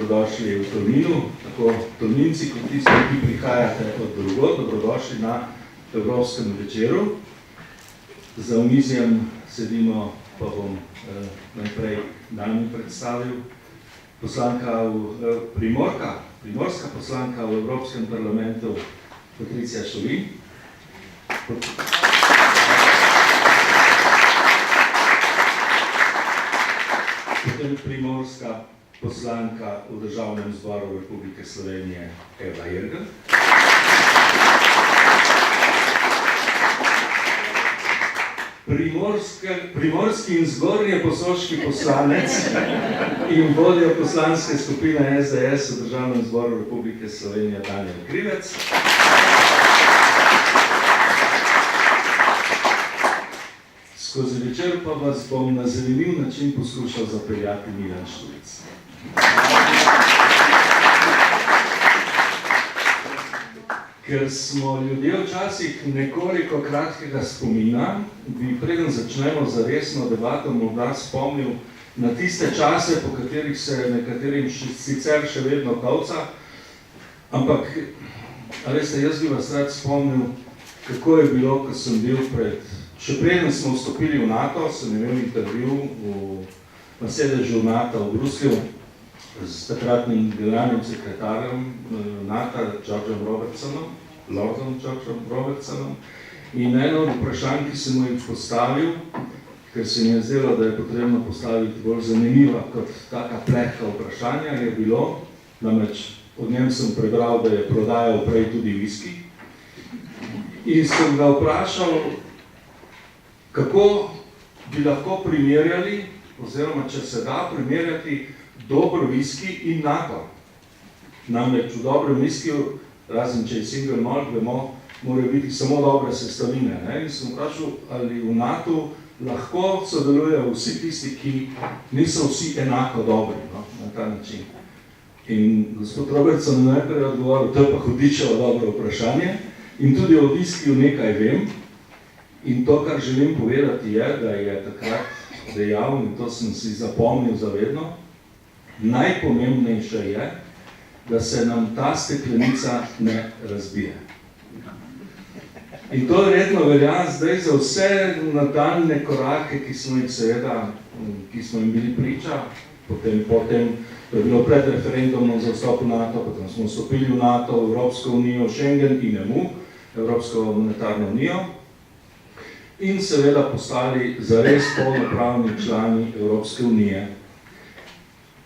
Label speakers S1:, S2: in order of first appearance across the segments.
S1: dobrodošli v Tolminu, tako Tolminci kot tisti, ki prihajate od drugod, dobrodošli na Evropskem večeru. Za omizjem sedimo, pa bom najprej nami predstavil, primorska poslanka v Evropskem parlamentu Patricija Šulin. Potem primorska poslanka v Državnem zboru Republike Slovenije Eva Irgl. Primorski in zgornje posoški poslanec in vodja poslanske skupine SDS v Državnem zboru Republike Slovenije Danijel Krivec. Skozi večer pa vas bom na zanimiv način poskušal zapeljati Milan Štulic. Ker smo ljudje včasih nekoliko kratkega spomina, bi preden začnemo za resno debato morda spomnil na tiste čase, po katerih se nekaterim sicer še vedno kolca, ampak, a veste, jaz bi vas rad spomnil, kako je bilo, ko sem bil še preden smo vstopili v NATO, sem imel intervju na sedežu NATO v Bruslju s takratnim generalnim sekretarjem NATO, Lordom Georgeom Robertsonom. In eno od vprašanj, ki sem mu jih postavil, ker se mi je zdelo, da je potrebno postaviti bolj zanimiva kot taka plehka vprašanja, je bilo, namreč od njem sem prebral, da je prodajal prej tudi viski. In sem ga vprašal, kako bi lahko primerjali, oziroma če se da primerjati dober viski in NATO. Namreč v dobrem viskiju, razen če je single malt, vemo, morajo biti samo dobre sestavine. In sem vprašal, ali v NATO lahko sodelujejo vsi tisti, ki niso vsi enako dobri, na ta način. In gospod Robertson najprej odgovoril, to je pa hudičevo dobro vprašanje in tudi o viskiju nekaj vem. In to, kar želim povedati, je, da je takrat dejal, in to sem si zapomnil zavedno, najpomembnejše je, da se nam ta steklenica ne razbije. In to redno velja zdaj za vse nadaljne korake, ki smo jim bili priča, potem, to je bilo pred referendumom za vstop v NATO, potem smo vstopili v NATO, v Evropsko unijo, Schengen in EMU, Evropsko monetarno unijo, in seveda postali zares polnopravni člani Evropske unije.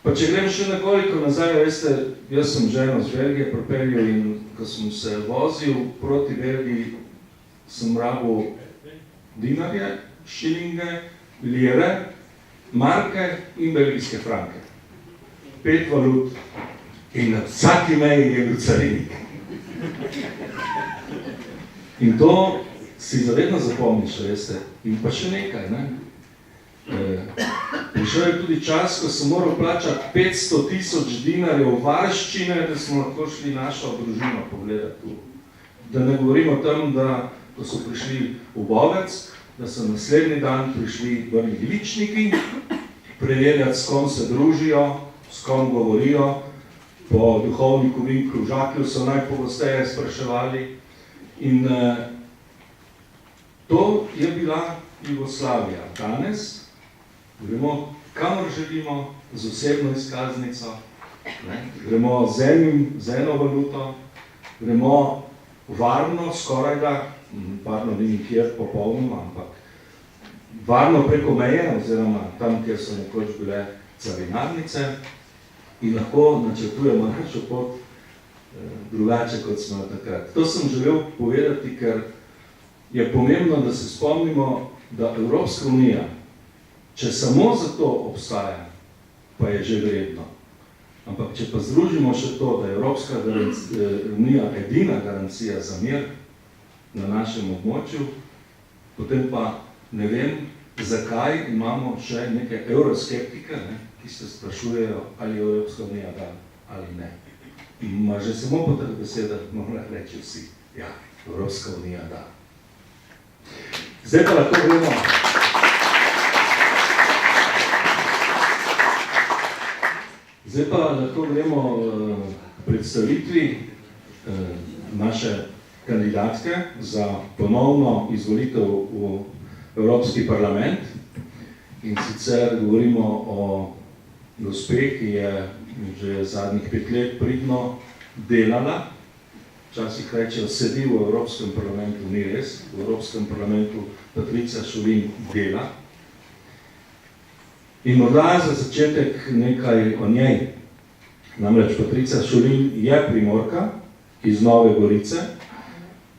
S1: Pa če grem še nekoliko nazaj, veste, jaz sem ženo z Belgije pripeljal in ko sem se vozil proti Belgiji, sem rabil dinarje, šilinge, lire, marke in belgijske franke. 5 valut in na vsaki meji je bil carinik. In to si zavedno zapomniš, veste, in pa še nekaj, ne. Prišel je tudi čas, ko sem moral plačati 500.000 dinarjev varščine, da smo lahko šli našo družino pogledati tu. Da ne govorim o tem, da ko so prišli v Bovec, da so naslednji dan prišli vrni ličniki, preverjati, s kom se družijo, s kom govorijo, po duhovniku in kružaklju so najpogosteje spraševali. In to je bila Jugoslavija. Danes gremo, kamor želimo, z osebno izkaznico, gremo z eno valuto, gremo varno, skorajda, varno ni nikjer popolnoma, ampak varno preko meje, oziroma tam, kjer so nekoč bile carinarnice, in lahko načrtujemo našo pot drugače, kot smo takrat. To sem želel povedati, ker je pomembno, da se spomnimo, da Evropska unija, če samo za to obstaja, pa je že vredno. Ampak če pa združimo še to, da je Evropska unija edina garancija za mir na našem območju, potem pa ne vem, zakaj imamo še neke euroskeptike, ki se sprašujejo, ali je Evropska unija da ali ne. In že samo po teh besedah moramo reči vsi, ja, Evropska unija da. Zdaj pa lahko gremo. Zdaj pa lahko gremo k predstavitvi naše kandidatke za ponovno izvolitev v Evropski parlament. In sicer govorimo o gospe, ki je že zadnjih 5 let pridno delala. Včasih rečejo, sedi v Evropskem parlamentu, ni res. V Evropskem parlamentu Patricia Šulin dela. In morda za začetek nekaj o njej. Namreč Patricia Šulin je Primorka iz Nove Gorice.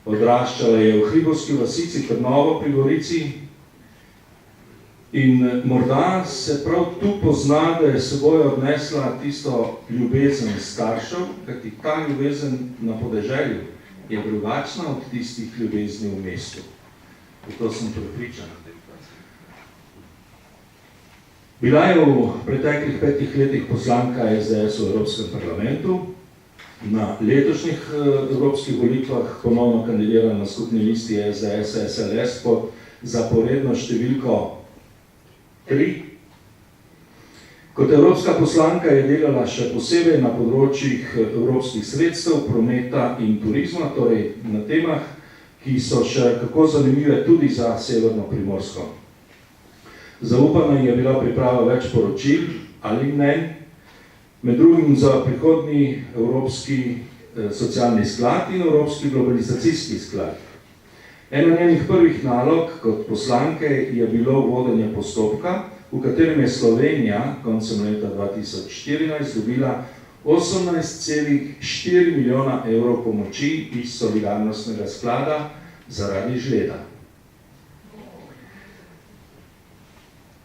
S1: Odraščala je v hribovski vasici Trnovo pri Gorici. In morda se prav tu pozna, da je s seboj odnesla tisto ljubezen staršev, kajti ta ljubezen na podeželju je drugačna od tistih ljubezni v mestu. V to sem prepričan. Bila je v preteklih 5 letih poslanka SDS v Evropskem parlamentu. Na letošnjih evropskih volitvah ponovno kandidira na skupni listi SDS-SLS pod zaporedno številko 3. Kot evropska poslanka je delala še posebej na področjih evropskih sredstev, prometa in turizma, torej na temah, ki so še kako zanimive tudi za Severno Primorsko. Zaupana je bila priprava več poročil ali mnenj, med drugim za prihodnji Evropski socialni sklad in Evropski globalizacijski sklad. Ena njenih prvih nalog kot poslanke je bilo vodenje postopka, v katerem je Slovenija koncem leta 2014 dobila 18,4 milijona evrov pomoči iz solidarnostnega sklada zaradi žleda.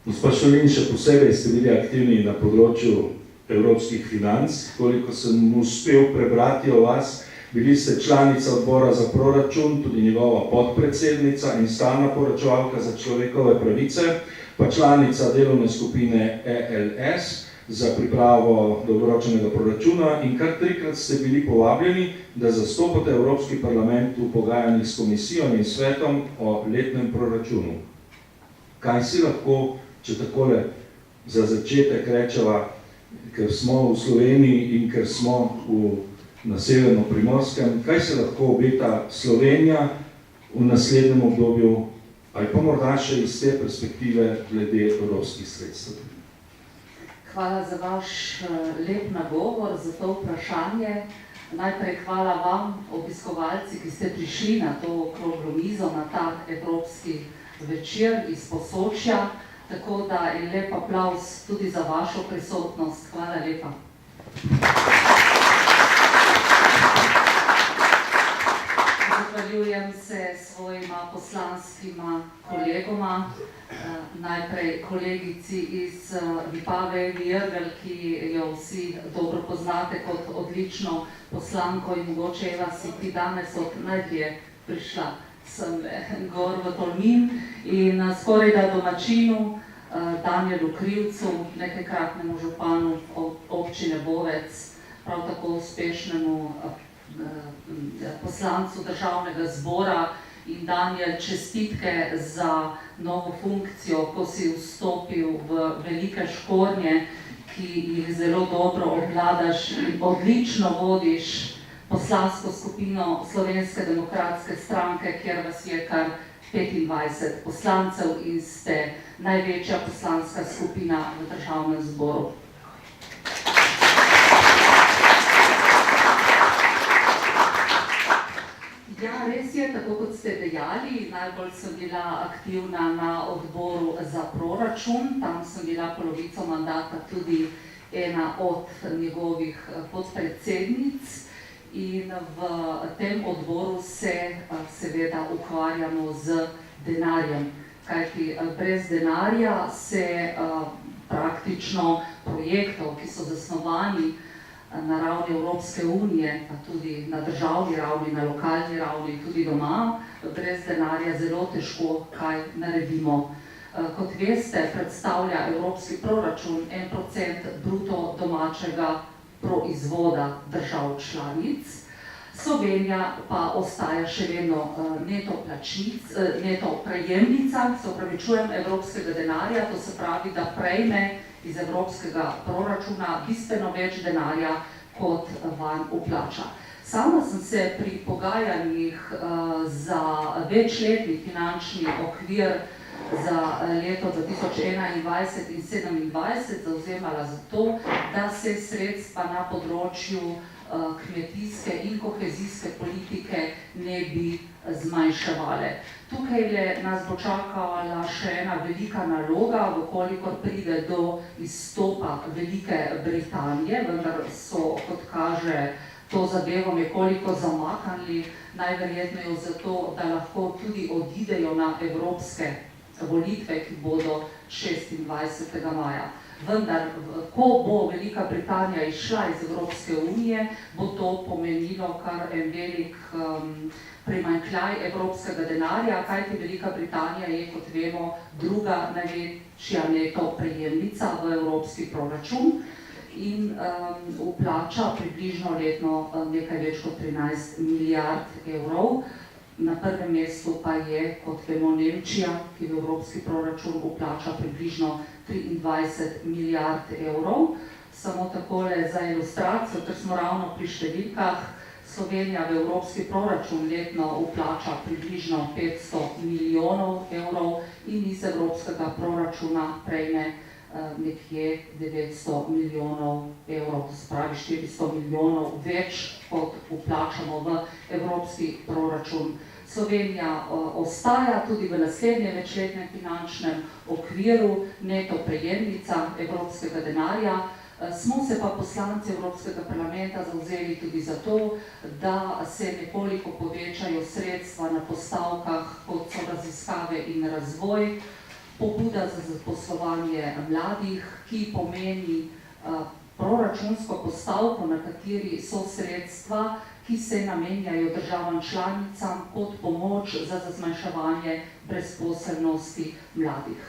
S1: Gospa Šulin, še posebej ste bili aktivni na področju evropskih financ, koliko sem uspel prebrati o vas. Bili ste članica odbora za proračun, tudi njegova podpredsednica in stalna poročevalka za človekove pravice, pa članica delovne skupine ELS za pripravo dolgoročnega proračuna in kar 3-krat ste bili povabljeni, da zastopate Evropski parlament v pogajanjih s komisijo in svetom o letnem proračunu. Kaj si lahko, če takole za začetek rečeva, ker smo v Sloveniji in ker smo na Severno Primorskem, kaj se lahko obeta Slovenija v naslednjem obdobju, ali pa morda še iz te perspektive glede evropskih sredstev?
S2: Hvala za vaš lep nagovor, za to vprašanje. Najprej hvala vam, obiskovalci, ki ste prišli na to okroglo mizo, na ta evropski večer iz Posočja. Tako da je lep aplavz tudi za vašo prisotnost. Hvala lepa. Zahvaljujem se svojima poslanskima kolegoma, najprej kolegici iz Vipave Virgal, ki jo vsi dobro poznate kot odlično poslanko in mogoče Eva si ti danes od najdlje prišla sem gor v Tolmin in skoraj da domačinu Danijelu Krivcu, nekajkratnemu županu občine Bovec, prav tako uspešnemu poslancu državnega zbora. In Danijel, čestitke za novo funkcijo, ko si vstopil v velike škornje, ki jih zelo dobro obvladaš in odlično vodiš poslansko skupino Slovenske demokratske stranke, kjer vas je kar 25 poslancev in ste največja poslanska skupina v državnem zboru. Ja, res je, tako kot ste dejali, najbolj sem bila aktivna na odboru za proračun, tam sem bila polovico mandata tudi ena od njegovih podpredsednic. In v tem odboru se seveda ukvarjamo z denarjem, kajti brez denarja se praktično projektov, ki so zasnovani na ravni Evropske unije, pa tudi na državni ravni, na lokalni ravni, tudi doma, brez denarja zelo težko kaj naredimo. Kot veste, predstavlja evropski proračun 1% bruto domačega proizvoda držav članic. Slovenija pa ostaja še vedno neto prejemnica, se opravičujem, evropskega denarja, to se pravi, da prejme iz evropskega proračuna bistveno več denarja, kot vanj vplača. Sama sem se pri pogajanjih za večletni finančni okvir za leto 2021 in 2027 zavzemala za to, da se sredstva na področju kmetijske in kohezijske politike ne bi zmanjševale. Tukaj nas bo čakala še ena velika naloga, vkolikor pride do izstopa Velike Britanije, vendar so, kot kaže, to zadevo nekoliko zamaknili, najverjetneje zato, da lahko tudi odidejo na evropske volitve, ki bodo 26. maja. Vendar, ko bo Velika Britanija izšla iz Evropske unije, bo to pomenilo kar en velik primanjkljaj evropskega denarja, kajti Velika Britanija je, kot vemo, druga največja neto prejemnica v evropski proračun in vplača približno letno nekaj več kot 13 milijard evrov. Na prvem mestu pa je, kot vemo, Nemčija, ki v evropski proračun vplača približno 23 milijard evrov. Samo takole za ilustracijo, ker smo ravno pri številkah, Slovenija v evropski proračun letno vplača približno 500 milijonov evrov in iz evropskega proračuna prejme nekje 900 milijonov evrov, to se pravi 400 milijonov več, kot vplačamo v evropski proračun. Slovenija ostaja tudi v naslednjem večletnem finančnem okviru neto prejemnica evropskega denarja. Smo se pa poslanci Evropskega parlamenta zavzeli tudi za to, da se nekoliko povečajo sredstva na postavkah, kot so raziskave in razvoj, pobuda za zaposlovanje mladih, ki pomeni proračunsko postavko, na kateri so sredstva, ki se namenjajo državam članicam kot pomoč za zmanjševanje brezposelnosti mladih.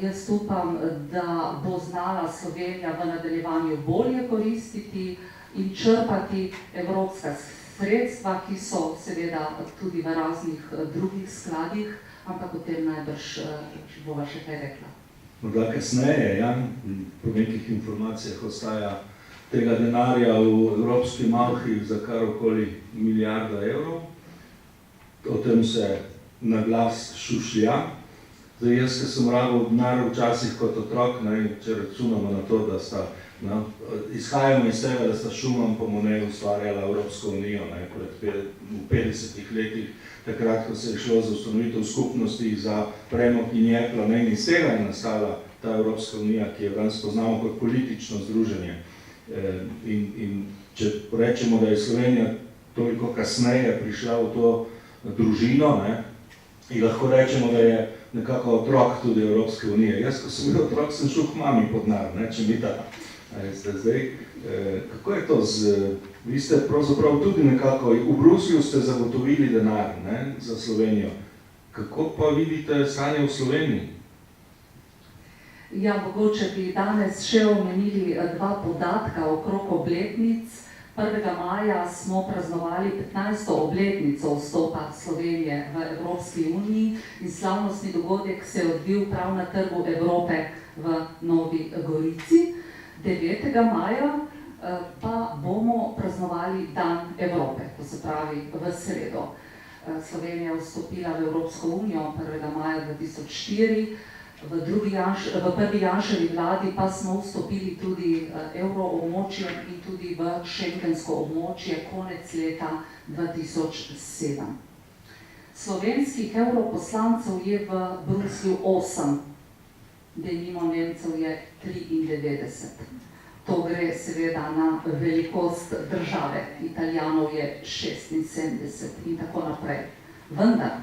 S2: Jaz upam, da bo znala Slovenija v nadaljevanju bolje koristiti in črpati evropska sredstva, ki so seveda tudi v raznih drugih skladih, ampak o tem najbrž bova še kaj rekla.
S1: Morda kasneje, Jan, po nekih informacijah ostaja tega denarja v evropski malhi za kar okoli milijarda evrov. O tem se na glas šušlja. Zdaj, jaz, ki sem rabil denar včasih kot otrok, če računamo na to, da sta, izhajamo iz tega, da sta Schuman pa Monet ustvarjala Evropsko unijo v 50-ih letih, takrat, ko se je šlo za ustanovitev skupnosti za premog in jeklo, in iz tega je nastala ta Evropska unija, ki jo danes poznamo kot politično združenje. In če rečemo, da je Slovenija toliko kasneje prišla v to družino, in lahko rečemo, da je nekako otrok tudi Evropske unije. Jaz, ko sem bil otrok, sem šel k mami pod denar, če mi da. Zdaj, kako je to vi ste pravzaprav tudi nekako, v Bruslju ste zagotovili denar za Slovenijo. Kako pa vidite stanje v Sloveniji?
S2: Ja, mogoče bi danes še omenili dva podatka okrog obletnic. 1. maja smo praznovali 15. obletnico vstopa Slovenije v Evropski uniji in slavnostni dogodek se je odvil prav na Trgu Evrope v Novi Gorici. 9. maja pa bomo praznovali Dan Evrope, to se pravi v sredo. Slovenija je vstopila v Evropsko unijo 1. maja 2004, v prvi Janševi vladi pa smo vstopili tudi evroobmočje in tudi v šengensko območje konec leta 2007. Slovenskih evroposlancev je v Bruslju 8, denimo Nemcev je 93. To gre seveda na velikost države, Italijanov je 76 in tako naprej. Vendar,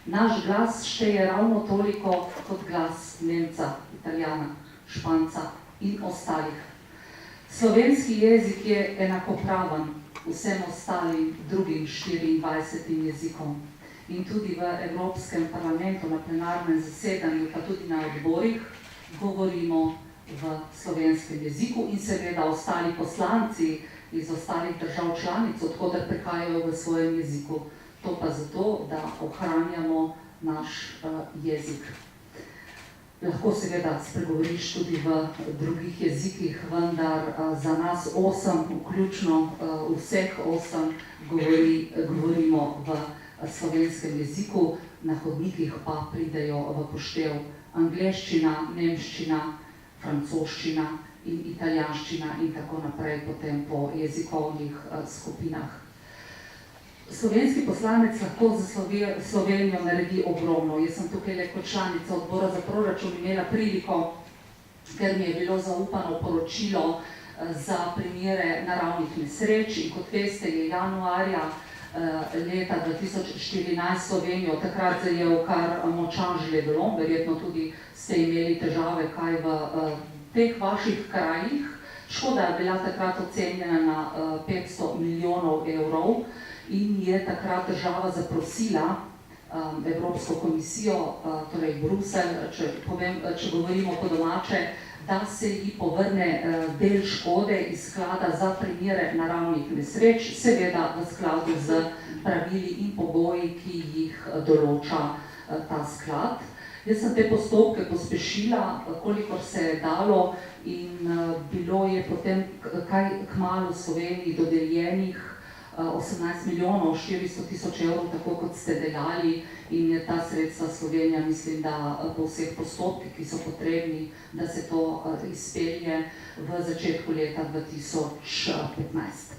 S2: naš glas šteje ravno toliko kot glas Nemca, Italijana, Španca in ostalih. Slovenski jezik je enakopraven vsem ostalim drugim 24 jezikom. In tudi v Evropskem parlamentu na plenarnem zasedanju, pa tudi na odborih, govorimo v slovenskem jeziku in seveda ostali poslanci iz ostalih držav članic, odkoder prihajajo v svojem jeziku. To pa zato, da ohranjamo naš jezik. Lahko seveda spregovoriš tudi v drugih jezikih, vendar za nas 8, vključno vseh 8, govorimo v slovenskem jeziku, na hodnikih pa pridejo v poštev angleščina, nemščina, francoščina in italijanščina in tako naprej potem po jezikovnih skupinah. Slovenski poslanec lahko za Slovenijo naredi ogromno. Jaz sem tukaj le kot članica odbora za proračun imela priliko, ker mi je bilo zaupano poročilo za primere naravnih nesreč in kot veste je januarja leta 2014 Slovenijo takrat zajel kar močan žledolom, verjetno tudi ste imeli težave kaj v teh vaših krajih. Škoda je bila takrat ocenjena na 500 milijonov evrov in je takrat država zaprosila Evropsko komisijo, torej Bruselj, če govorimo po domače, da se ji povrne del škode iz sklada za primere naravnih nesreč, seveda v skladu z pravili in pogoji, ki jih določa ta sklad. Jaz sem te postopke pospešila, kolikor se je dalo in bilo je potem kaj kmalu v Sloveniji dodeljenih 18 milijonov 400 tisoč evrov, tako kot ste dejali, in je ta sredstva Slovenija, mislim, da po vseh postopkih, ki so potrebni, da se to izpelje v začetku leta 2015.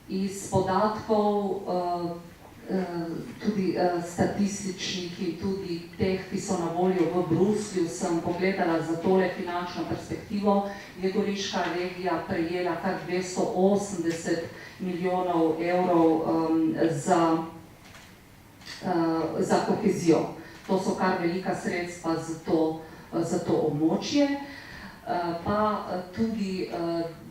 S2: Iz podatkov tudi statističnih in tudi teh, ki so na voljo v Bruslju, sem pogledala za tole finančno perspektivo, je Goriška regija prejela kar 280 milijonov evrov za kohezijo. To so kar velika sredstva za to območje. Pa tudi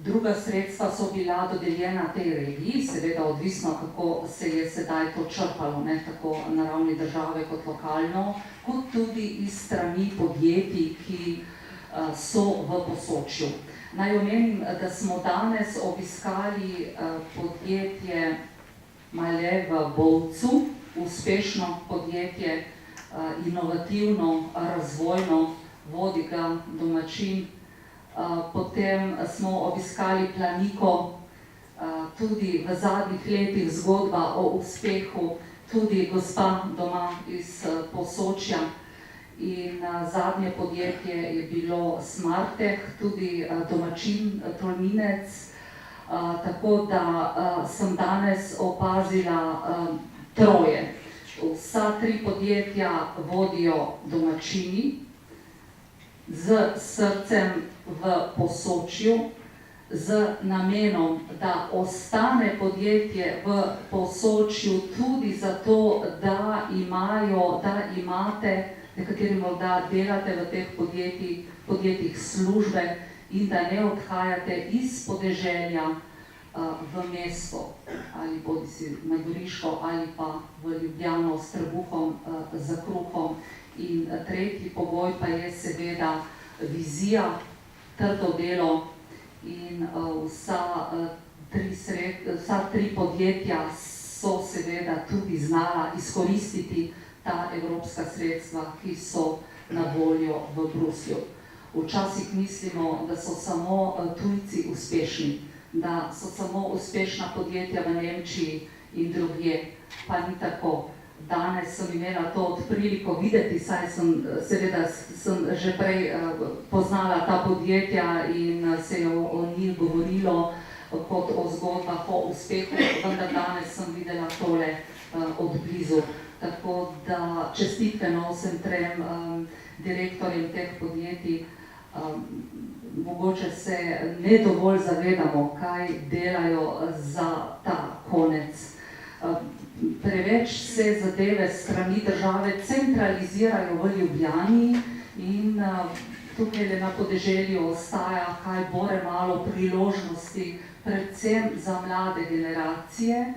S2: druga sredstva so bila dodeljena tej regiji, seveda odvisno, kako se je sedaj to črpalo, ne, tako na ravni države kot lokalno, kot tudi iz strani podjetij, ki so v Posočju. Naj omenim, da smo danes obiskali podjetje Male v Bovcu, uspešno podjetje, inovativno, razvojno, vodi ga domačin. Potem smo obiskali Planiko, tudi v zadnjih letih zgodba o uspehu, tudi gospa doma iz Posočja. In zadnje podjetje je bilo Smartech, tudi domačin Tolminec, tako da sem danes opazila troje. Vsa 3 podjetja vodijo domačini z srcem v Posočju, z namenom, da ostane podjetje v Posočju tudi zato, da imate, nekateri morda delate v teh podjetjih službe in da ne odhajate iz podeželja v mesto, ali bodisi na Goriško, ali pa v Ljubljano s trebuhom za kruhom. In tretji pogoj pa je seveda vizija, trdo delo in vsa 3 podjetja so seveda tudi znala izkoristiti ta evropska sredstva, ki so na voljo v Bruslju. Včasih mislimo, da so samo tujci uspešni, da so samo uspešna podjetja v Nemčiji in drugje, pa ni tako. Danes sem imela to priliko videti, saj sem že prej poznala ta podjetja in se je o njih govorilo kot o zgodbah o uspehu, vendar danes sem videla tole od blizu. Tako da čestitke vsem 3 direktorjem teh podjetij. Mogoče se ne dovolj zavedamo, kaj delajo za ta konec. Preveč se zadeve strani države centralizirajo v Ljubljani in tukaj na podeželju ostaja kaj bore malo priložnosti, predvsem za mlade generacije,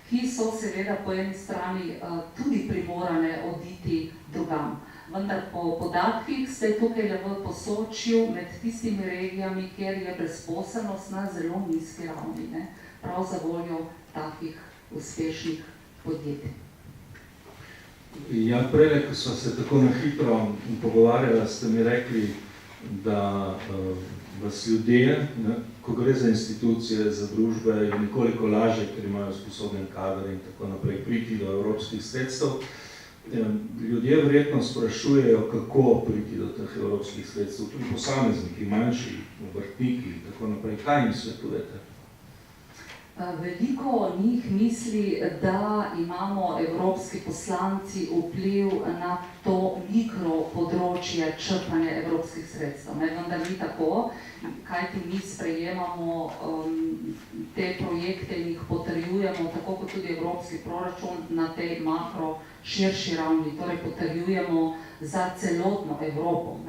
S2: ki so seveda po eni strani tudi primorane oditi drugam. Vendar po podatkih ste tukaj v Posočju med tistimi regijami, kjer je brezposelnost na zelo nizki ravni, ne? Prav za voljo takih uspešnih podjetij.
S1: Ja, prej, ko sva se tako na hitro pogovarjala, ste mi rekli, da vas ljudje, ne, ko gre za institucije, za družbe, je nekoliko lažje, ker imajo sposoben kader in tako naprej priti do evropskih sredstev. Ljudje verjetno sprašujejo, kako priti do teh evropskih sredstev, tudi posamezniki, manjši, obrtniki in tako naprej. Kaj jim svetujete?
S2: Veliko njih misli, da imamo evropski poslanci vpliv na to mikropodročje črpanja evropskih sredstev. Vendar ni tako, kajti mi sprejemamo te projekte in jih potrjujemo, tako kot tudi evropski proračun, na tej makro širši ravni, torej potrjujemo za celotno Evropo.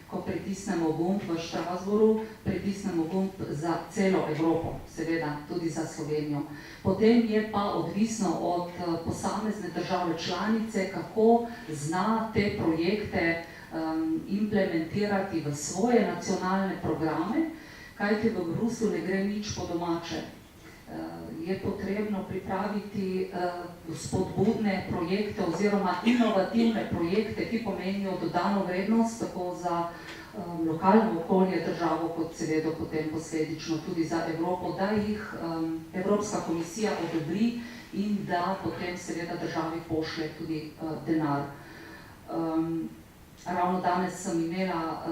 S2: Ko pritisnemo gumb v Strasbourgu, pritisnemo gumb za celo Evropo, seveda tudi za Slovenijo. Potem je pa odvisno od posamezne države članice, kako zna te projekte implementirati v svoje nacionalne programe, kajti v Bruslju ne gre nič po domače. Je potrebno pripraviti spodbudne projekte oziroma inovativne projekte, ki pomenijo dodano vrednost tako za lokalno okolje, državo, kot seveda potem posledično tudi za Evropo, da jih Evropska komisija odobri in da potem seveda državi pošlje tudi denar. Ravno danes sem imela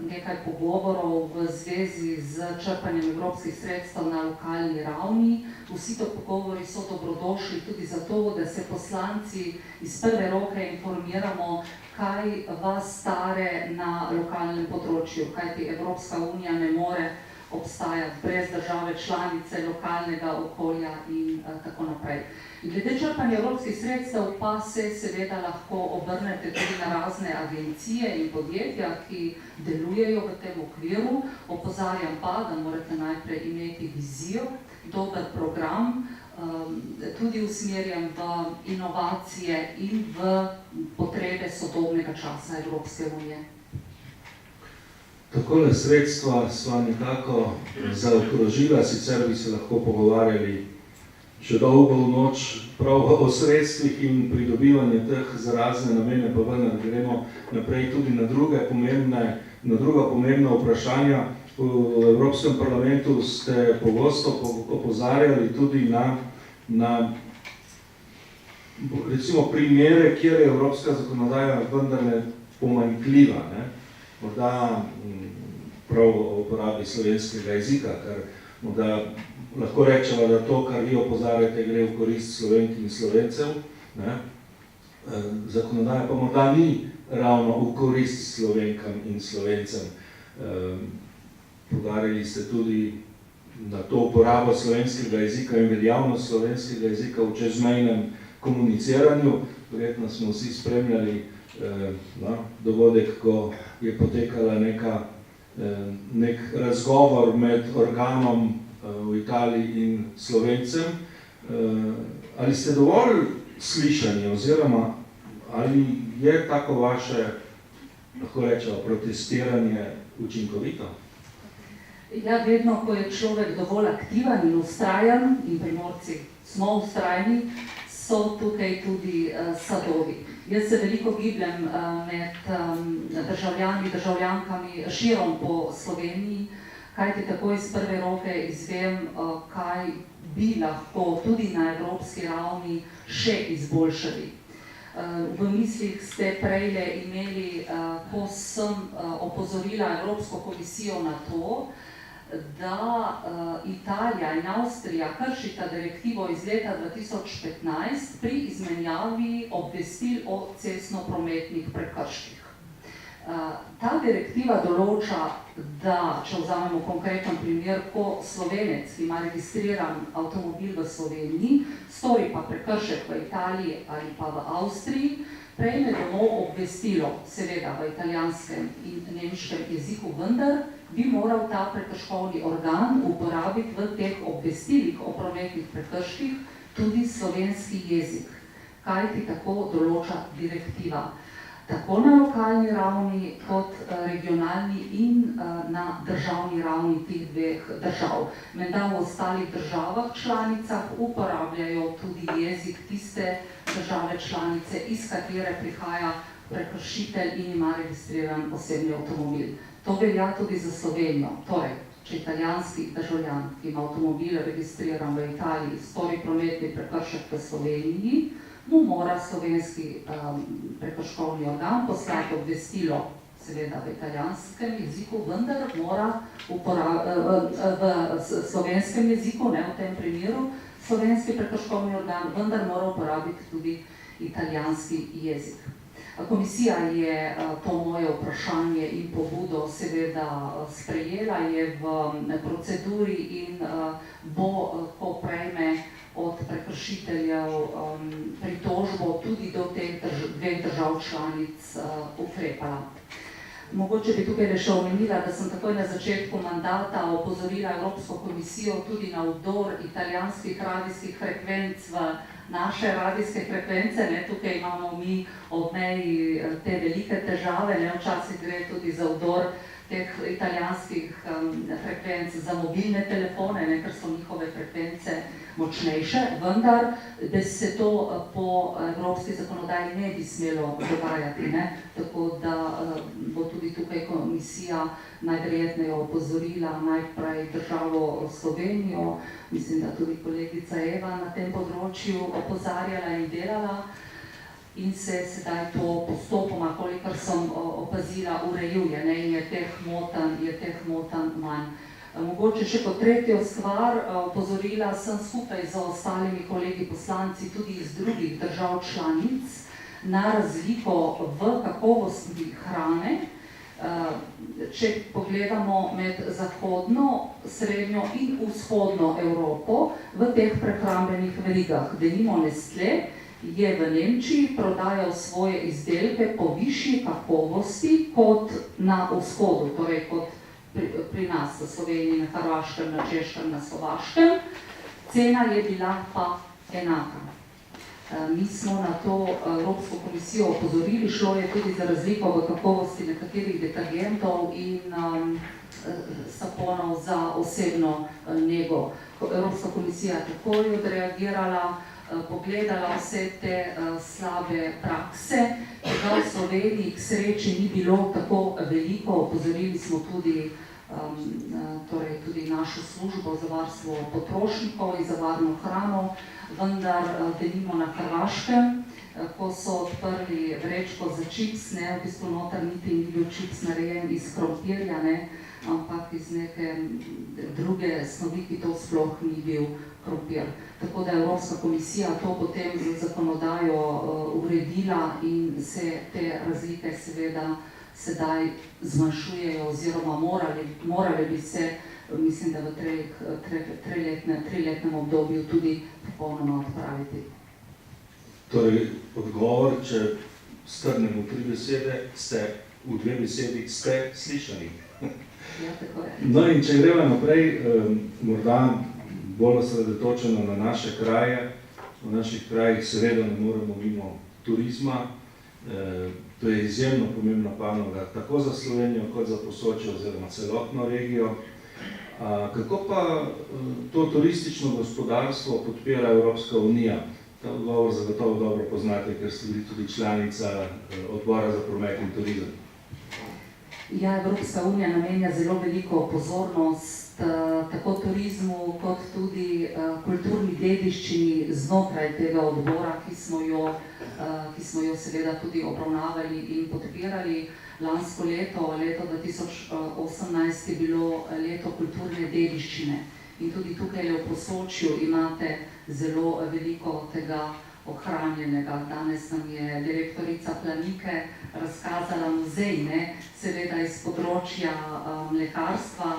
S2: nekaj pogovorov v zvezi z črpanjem evropskih sredstev na lokalni ravni. Vsi to pogovori so dobrodošli tudi zato, da se poslanci iz prve roke informiramo, kaj vas stare na lokalnem področju, kajti Evropska unija ne more obstajati brez države članice, lokalnega okolja in tako naprej. Glede črpanja evropskih sredstev pa se seveda lahko obrnete tudi na razne agencije in podjetja, ki delujejo v tem okviru. Opozarjam pa, da morate najprej imeti vizijo, dober program, tudi usmerjen v inovacije in v potrebe sodobnega časa Evropske unije.
S1: Takole sredstva sva nekako zaokrožila, sicer bi se lahko pogovarjali še dolgo v noč prav o sredstvih in pridobivanje teh za razne namene, pa vendar gremo naprej tudi na druga pomembna vprašanja. V Evropskem parlamentu ste pogosto opozarjali tudi na recimo primere, kjer je evropska zakonodaja vendarle pomanjkljiva, ne? Morda prav o uporabi slovenskega jezika, ker morda lahko rečemo, da to, kar vi opozarjate, gre v korist Slovenk in Slovencev, ne? Zakonodaja pa morda ni ravno v korist Slovenkam in Slovencem. Poudarili ste tudi na to uporabo slovenskega jezika in veljavnost slovenskega jezika v čezmejnem komuniciranju. Verjetno smo vsi spremljali dogodek, ko je potekala nek razgovor med organom v Italiji in Slovencem. Ali ste dovolj slišani oziroma ali je tako vaše, lahko rečemo, protestiranje učinkovito?
S2: Ja, vedno, ko je človek dovolj aktiven in vztrajen, in Primorci smo vztrajni, so tukaj tudi sadovi. Jaz se veliko gibljem med državljani, državljankami širom po Sloveniji, kajti tako iz prve roke izvem, kaj bi lahko tudi na evropski ravni še izboljšali. V mislih ste prejle imeli, ko sem opozorila Evropsko komisijo na to, da Italija in Avstrija kršita direktivo iz leta 2015 pri izmenjavi obvestil o cestno-prometnih prekrških. Ta direktiva določa, da, če vzamemo konkreten primer, ko Slovenec, ki ima registriran avtomobil v Sloveniji, stori pa prekršek v Italiji ali pa v Avstriji, prejme domov obvestilo, seveda v italijanskem in nemškem jeziku, vendar bi moral ta prekrškovni organ uporabiti v teh obvestilih o prometnih prekrških tudi slovenski jezik, kajti tako določa direktiva. Tako na lokalni ravni kot regionalni in na državni ravni teh dveh držav. Menda v ostalih državah članicah uporabljajo tudi jezik tiste države članice, iz katere prihaja prekršitelj in ima registriran osebni avtomobil. To velja tudi za Slovenijo. Torej, če italijanski državljan, ki ima avtomobil registriran v Italiji, stori prometni prekršek v Sloveniji, mu mora slovenski prekrškovni organ poslati obvestilo, seveda v italijanskem jeziku, vendar mora v slovenskem jeziku, ne v tem primeru, slovenski prekrškovni organ, vendar mora uporabiti tudi italijanski jezik. Komisija je to moje vprašanje in pobudo seveda sprejela, je v proceduri in bo, ko prejme od prekršiteljev pritožbo tudi do teh dveh držav članic ukrepala. Mogoče bi tukaj le še omenila, da sem takoj na začetku mandata opozorila Evropsko komisijo tudi na vdor italijanskih radijskih frekvenc v naše radijske frekvence. Tukaj imamo mi ob meji te velike težave, včasih gre tudi za vdor teh italijanskih frekvenc za mobilne telefone, ker so njihove frekvence močnejše, vendar da se to po evropski zakonodaji ne bi smelo dogajati, tako da bo tudi tukaj komisija najverjetneje opozorila najprej državo Slovenijo, mislim, da tudi kolegica Eva na tem področju opozarjala in delala, in se sedaj to postopoma, kolikor sem opazila, urejuje, in je teh motanj manj. Mogoče še kot tretjo stvar, opozorila sem skupaj z ostalimi kolegi poslanci tudi iz drugih držav članic na razliko v kakovosti hrane, če pogledamo med zahodno, srednjo in vzhodno Evropo v teh prehrambenih verigah. Denimo Nestlé je v Nemčiji prodajal svoje izdelke po višji kakovosti kot na vzhodu, torej kot pri nas, v Sloveniji, na Hrvaškem, na Češkem, na Slovaškem. Cena je bila pa enaka. Mi smo na to Evropsko komisijo opozorili, šlo je tudi za razliko v kakovosti nekaterih detergentov in saponov za osebno nego. Evropska komisija takoj je odreagirala, pogledala vse te slabe prakse, tega v Sloveniji k sreči ni bilo tako veliko, opozorili smo tudi našo službo za varstvo potrošnikov in za varno hrano, vendar denimo na Hrvaškem, ko so odprli vrečko za čips, v bistvu noter niti ni bil čips narejen iz krompirja, ampak iz neke druge snovi, ki to sploh ni bil krompir. Tako da je Evropska komisija to potem z zakonodajo uredila in se te razlike seveda sedaj zmanjšujejo oziroma morali bi se, mislim, da v triletnem obdobju tudi popolnoma odpraviti.
S1: Torej, odgovor, če strnemo v 3 besede, v 2 besedi ste slišani.
S2: Ja, tako je.
S1: No in če greva naprej, morda bolj osredotočeno na naše kraje. V naših krajih seveda ne moremo mimo turizma. To je izjemno pomembna panoga, tako za Slovenijo, kot za Posočje oziroma celotno regijo. Kako pa to turistično gospodarstvo podpira Evropska unija? Ta odgovor zagotovo dobro poznate, ker ste bili tudi članica odbora za promet in turizem.
S2: Ja, Evropska unija namenja zelo veliko pozornost tako turizmu, kot tudi kulturni dediščini znotraj tega odbora, ki smo jo seveda tudi obravnavali in podpirali. Lansko leto, leto 2018, je bilo leto kulturne dediščine in tudi tukaj v Posočju imate zelo veliko tega ohranjenega. Danes nam je direktorica Planike razkazala muzej, seveda iz področja mlekarstva,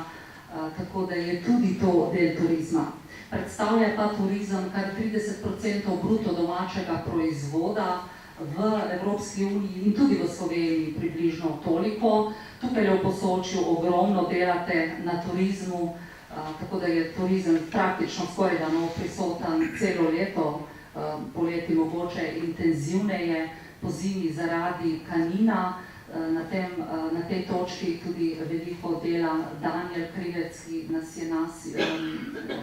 S2: tako da je tudi to del turizma. Predstavlja pa turizem kar 30% bruto domačega proizvoda v Evropski uniji in tudi v Sloveniji približno toliko. Tukaj v Posočju ogromno delate na turizmu, tako da je turizem praktično skoraj prisoten celo leto, poleti mogoče intenzivneje, po zimi zaradi Kanina. Na tej točki tudi veliko dela Danijel Krivec, ki nas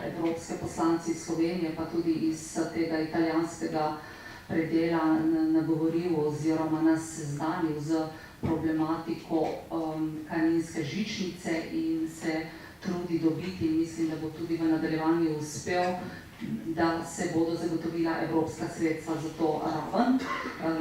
S2: evropske poslanci iz Slovenije, pa tudi iz tega italijanskega predela nagovoril oziroma nas seznanil z problematiko Kaninske žičnice in se trudi dobiti, in mislim, da bo tudi v nadaljevanju uspel, da se bodo zagotovila evropska sredstva za to raven.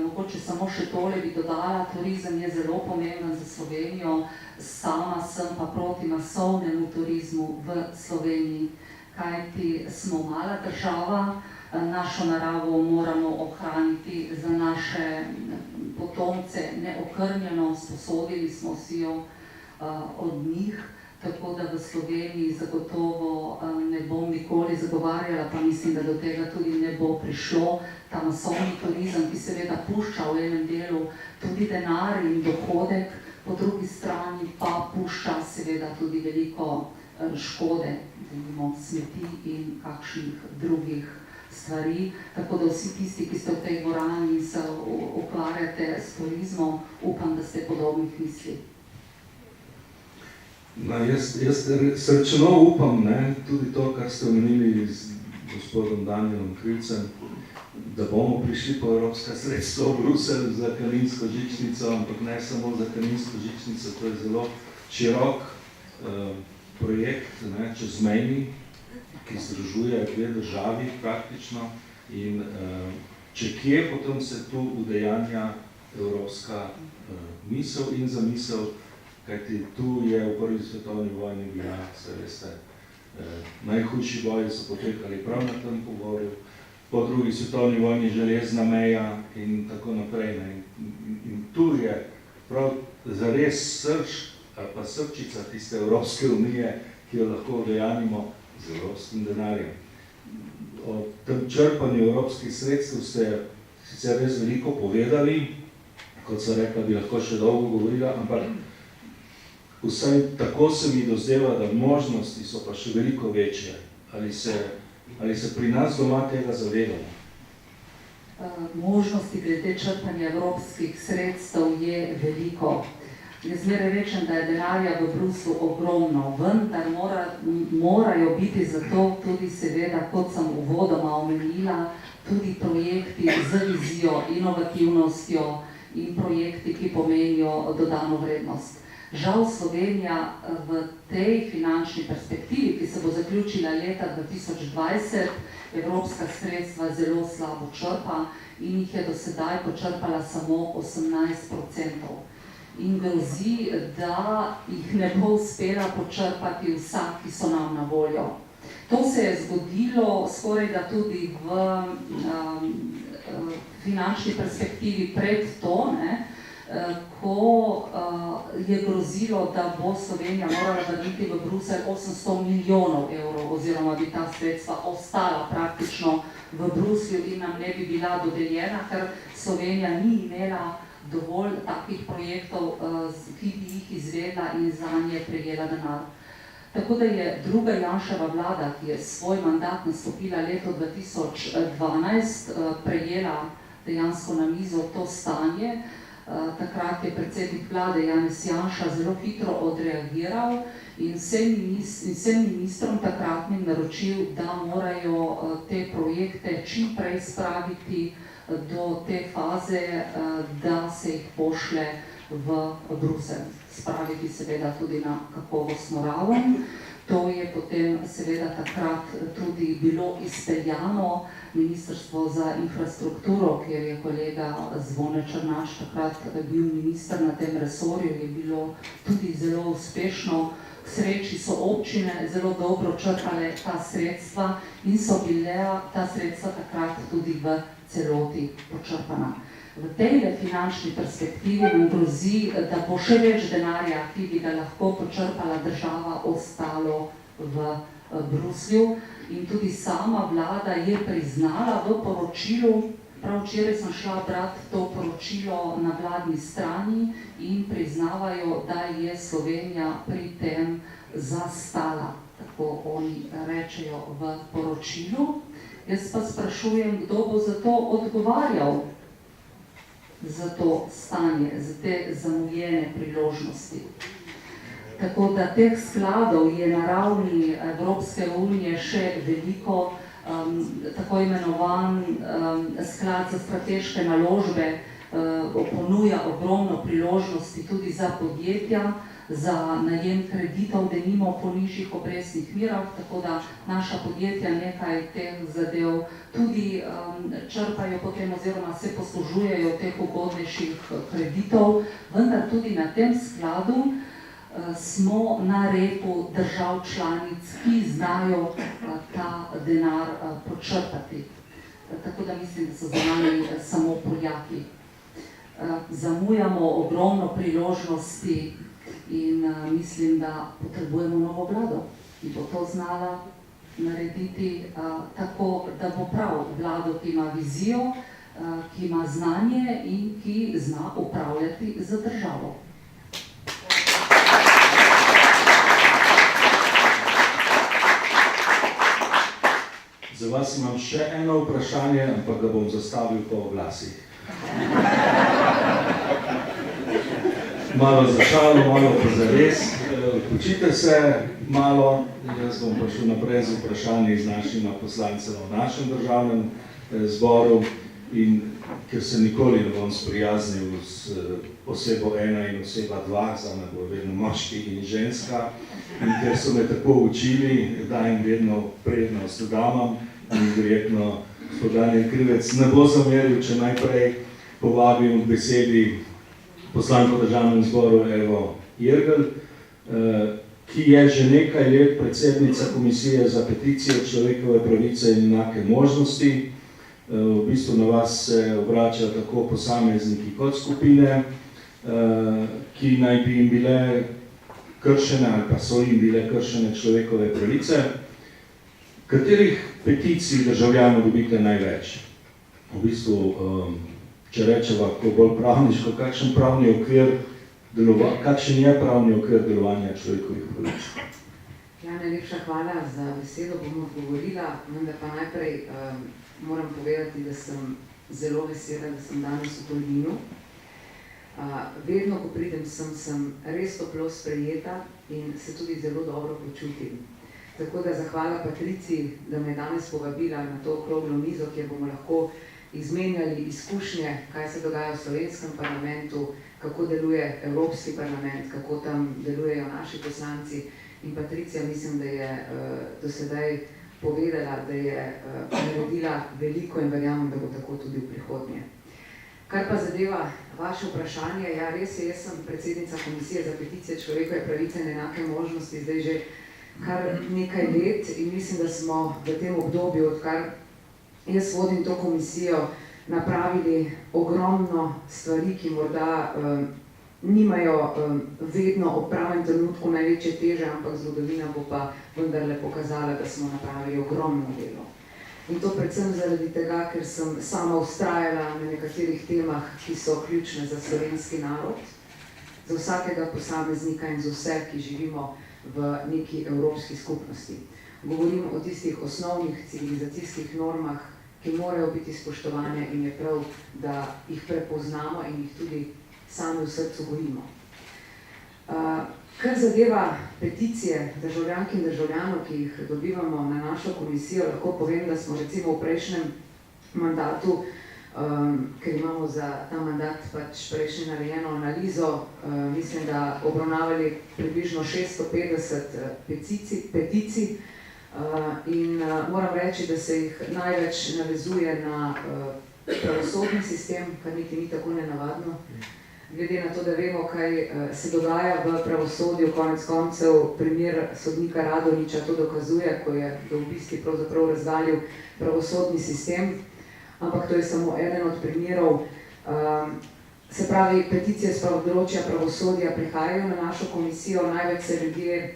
S2: Mogoče samo še tole bi dodala, turizem je zelo pomemben za Slovenijo, sama sem pa proti masovnemu turizmu v Sloveniji, kajti smo mala država, našo naravo moramo ohraniti za naše potomce neokrnjeno, sposodili smo si jo od njih, tako da v Sloveniji zagotovo ne bom nikoli zagovarjala, pa mislim, da do tega tudi ne bo prišlo. Ta masovni turizem, ki seveda pušča v enem delu tudi denar in dohodek, po drugi strani pa pušča seveda tudi veliko škode, denimo smeti in kakšnih drugih stvari. Tako da vsi tisti, ki ste v tej dvorani in se ukvarjate s turizmom, upam, da ste podobnih misli.
S1: Jaz srčno upam, tudi to, kar ste omenili z gospodom Danielom Krivcem, da bomo prišli po evropska sredstva v Bruselj za Kaninsko žičnico, ampak ne samo za Kaninsko žičnico, to je zelo širok projekt, čezmejni, ki združuje dve državi praktično, in če kje, potem se tu udejanja evropska misel in zamisel, kajti tu je v prvi svetovni vojni bila, se veste, najhujši boji so potekali prav na tem pogorju, po drugi svetovni vojni železna meja in tako naprej. In tu je prav zares srž ali pa srčica tiste Evropske unije, ki jo lahko udejanimo z evropskim denarjem. O tem črpanju evropskih sredstev ste sicer res veliko povedali, kot sem rekla, bi lahko še dolgo govorila, ampak vsaj tako se mi dozdeva, da možnosti so pa še veliko večje. Ali se pri nas doma tega zavedamo?
S2: Možnosti glede črpanja evropskih sredstev je veliko. Jaz zmeraj rečem, da je denarja v Bruslu ogromno, vendar morajo biti zato tudi seveda, kot sem uvodoma omenila, tudi projekti z vizijo, inovativnostjo in projekti, ki pomenijo dodano vrednost. Žal Slovenija v tej finančni perspektivi, ki se bo zaključila leta 2020, evropska sredstva zelo slabo črpa in jih je do sedaj počrpala samo 18%. In grozi, da jih ne bo uspela počrpati vsa, ki so nam na voljo. To se je zgodilo skoraj da tudi v finančni perspektivi pred to, ko je grozilo, da bo Slovenija morala vrniti v Bruselj 800 milijonov evrov, oziroma bi ta sredstva ostala praktično v Bruslju in nam ne bi bila dodeljena, ker Slovenija ni imela dovolj takih projektov, ki bi jih izvedla in zanje prejela denar. Tako da je druga Janševa vlada, ki je svoj mandat nastopila leto 2012, prejela dejansko na mizo to stanje. Takrat je predsednik vlade Janez Janša zelo hitro odreagiral in vsem ministrom takratnim naročil, da morajo te projekte čim prej spraviti do te faze, da se jih pošlje v Bruselj. Spraviti seveda tudi na kakovostno raven. To je potem seveda takrat tudi bilo izpeljano. Ministrstvo za infrastrukturo, kjer je kolega Zvone Černač takrat bil minister na tem resorju, je bilo tudi zelo uspešno. K sreči so občine zelo dobro črpale ta sredstva in so bile ta sredstva takrat tudi v celoti počrpana. V tej finančni perspektivi nam grozi, da bo še več denarja, ki bi ga lahko počrpala država, ostalo v Bruslju. In tudi sama vlada je priznala v poročilu, prav včeraj sem šla brati to poročilo na vladni strani in priznavajo, da je Slovenija pri tem zastala, tako oni rečejo v poročilu. Jaz pa sprašujem, kdo bo za to odgovarjal, za to stanje, za te zamujene priložnosti. Tako da teh skladov je na ravni Evropske unije še veliko, tako imenovan sklad za strateške naložbe ponuja ogromno priložnosti tudi za podjetja, za najem kreditov, denimo po nižjih obrestnih merah, tako da naša podjetja nekaj teh zadev tudi črpajo potem oziroma se poslužujejo teh ugodnejših kreditov, vendar tudi na tem skladu smo na repu držav članic, ki znajo ta denar počrpati. Tako da mislim, da so za nami samo Poljaki. Zamujamo ogromno priložnosti in mislim, da potrebujemo novo vlado, ki bo to znala narediti tako, da bo prav vlado, ki ima vizijo, ki ima znanje in ki zna upravljati z državo.
S1: Za vas imam še eno vprašanje, ampak ga bom zastavil po oglasih. Malo za šalo, malo pa za res. Počite se malo, jaz bom pa šel naprej z vprašanji z našima poslancema v našem državnem zboru in ker se nikoli ne bom sprijaznil s osebo 1 in oseba 2, zame bo vedno moški in ženska, in ker so me tako učili, da jim vedno prednost damam in verjetno gospod Danijel Krivec ne bo zameril, če najprej povabim k besedi poslanko v državnem zboru Evo Irgl, ki je že nekaj let predsednica Komisije za peticije, človekove pravice in enake možnosti. V bistvu na vas se obračajo tako posamezniki kot skupine, ki naj bi jim bile kršene ali pa so jim bile kršene človekove pravice. Katerih peticij državljanov dobite največ? V bistvu, če rečeva, ko bolj pravniško, kakšen je pravni okvir delovanja človekovih pravic?
S3: Ja, najlepša hvala za besedo, bom odgovorila, vendar pa najprej moram povedati, da sem zelo vesela, da sem danes v Tolminu. Vedno, ko pridem sem res toplo sprejeta in se tudi zelo dobro počutim. Tako da zahvala Patriciji, da me je danes povabila na to okroglo mizo, kjer bomo lahko izmenjali izkušnje, kaj se dogaja v slovenskem parlamentu, kako deluje Evropski parlament, kako tam delujejo naši poslanci. In Patricija mislim, da je do sedaj povedala, da je naredila veliko in verjamem, da bo tako tudi v prihodnje. Kar pa zadeva vaše vprašanje, ja res je, jaz sem predsednica Komisije za peticije, človekove pravice in enake možnosti zdaj že kar nekaj let in mislim, da smo v tem obdobju, odkar jaz vodim to komisijo, napravili ogromno stvari, ki morda nimajo vedno ob pravem trenutku največje teže, ampak zgodovina bo pa vendarle pokazala, da smo napravili ogromno delo. In to predvsem zaradi tega, ker sem sama vztrajala na nekaterih temah, ki so ključne za slovenski narod, za vsakega posameznika in za vse, ki živimo v neki evropski skupnosti. Govorim o tistih osnovnih civilizacijskih normah, ki morajo biti spoštovane in je prav, da jih prepoznamo in jih tudi sami v srcu gojimo. Kar zadeva peticije državljank in državljanov, ki jih dobivamo na našo komisijo, lahko povem, da smo recimo v prejšnjem mandatu, ker imamo za ta mandat pač prejšnji narejeno analizo, mislim, da obravnavali približno 650 peticij in moram reči, da se jih največ navezuje na pravosodni sistem, kar niti ni tako nenavadno. Glede na to, da vemo, kaj se dogaja v pravosodju, konec koncev primer sodnika Radonjića to dokazuje, ko je v bistvu pravzaprav razgalil pravosodni sistem, ampak to je samo eden od primerov. Se pravi, peticije z področja pravosodja prihajajo na našo komisijo, največ se ljudje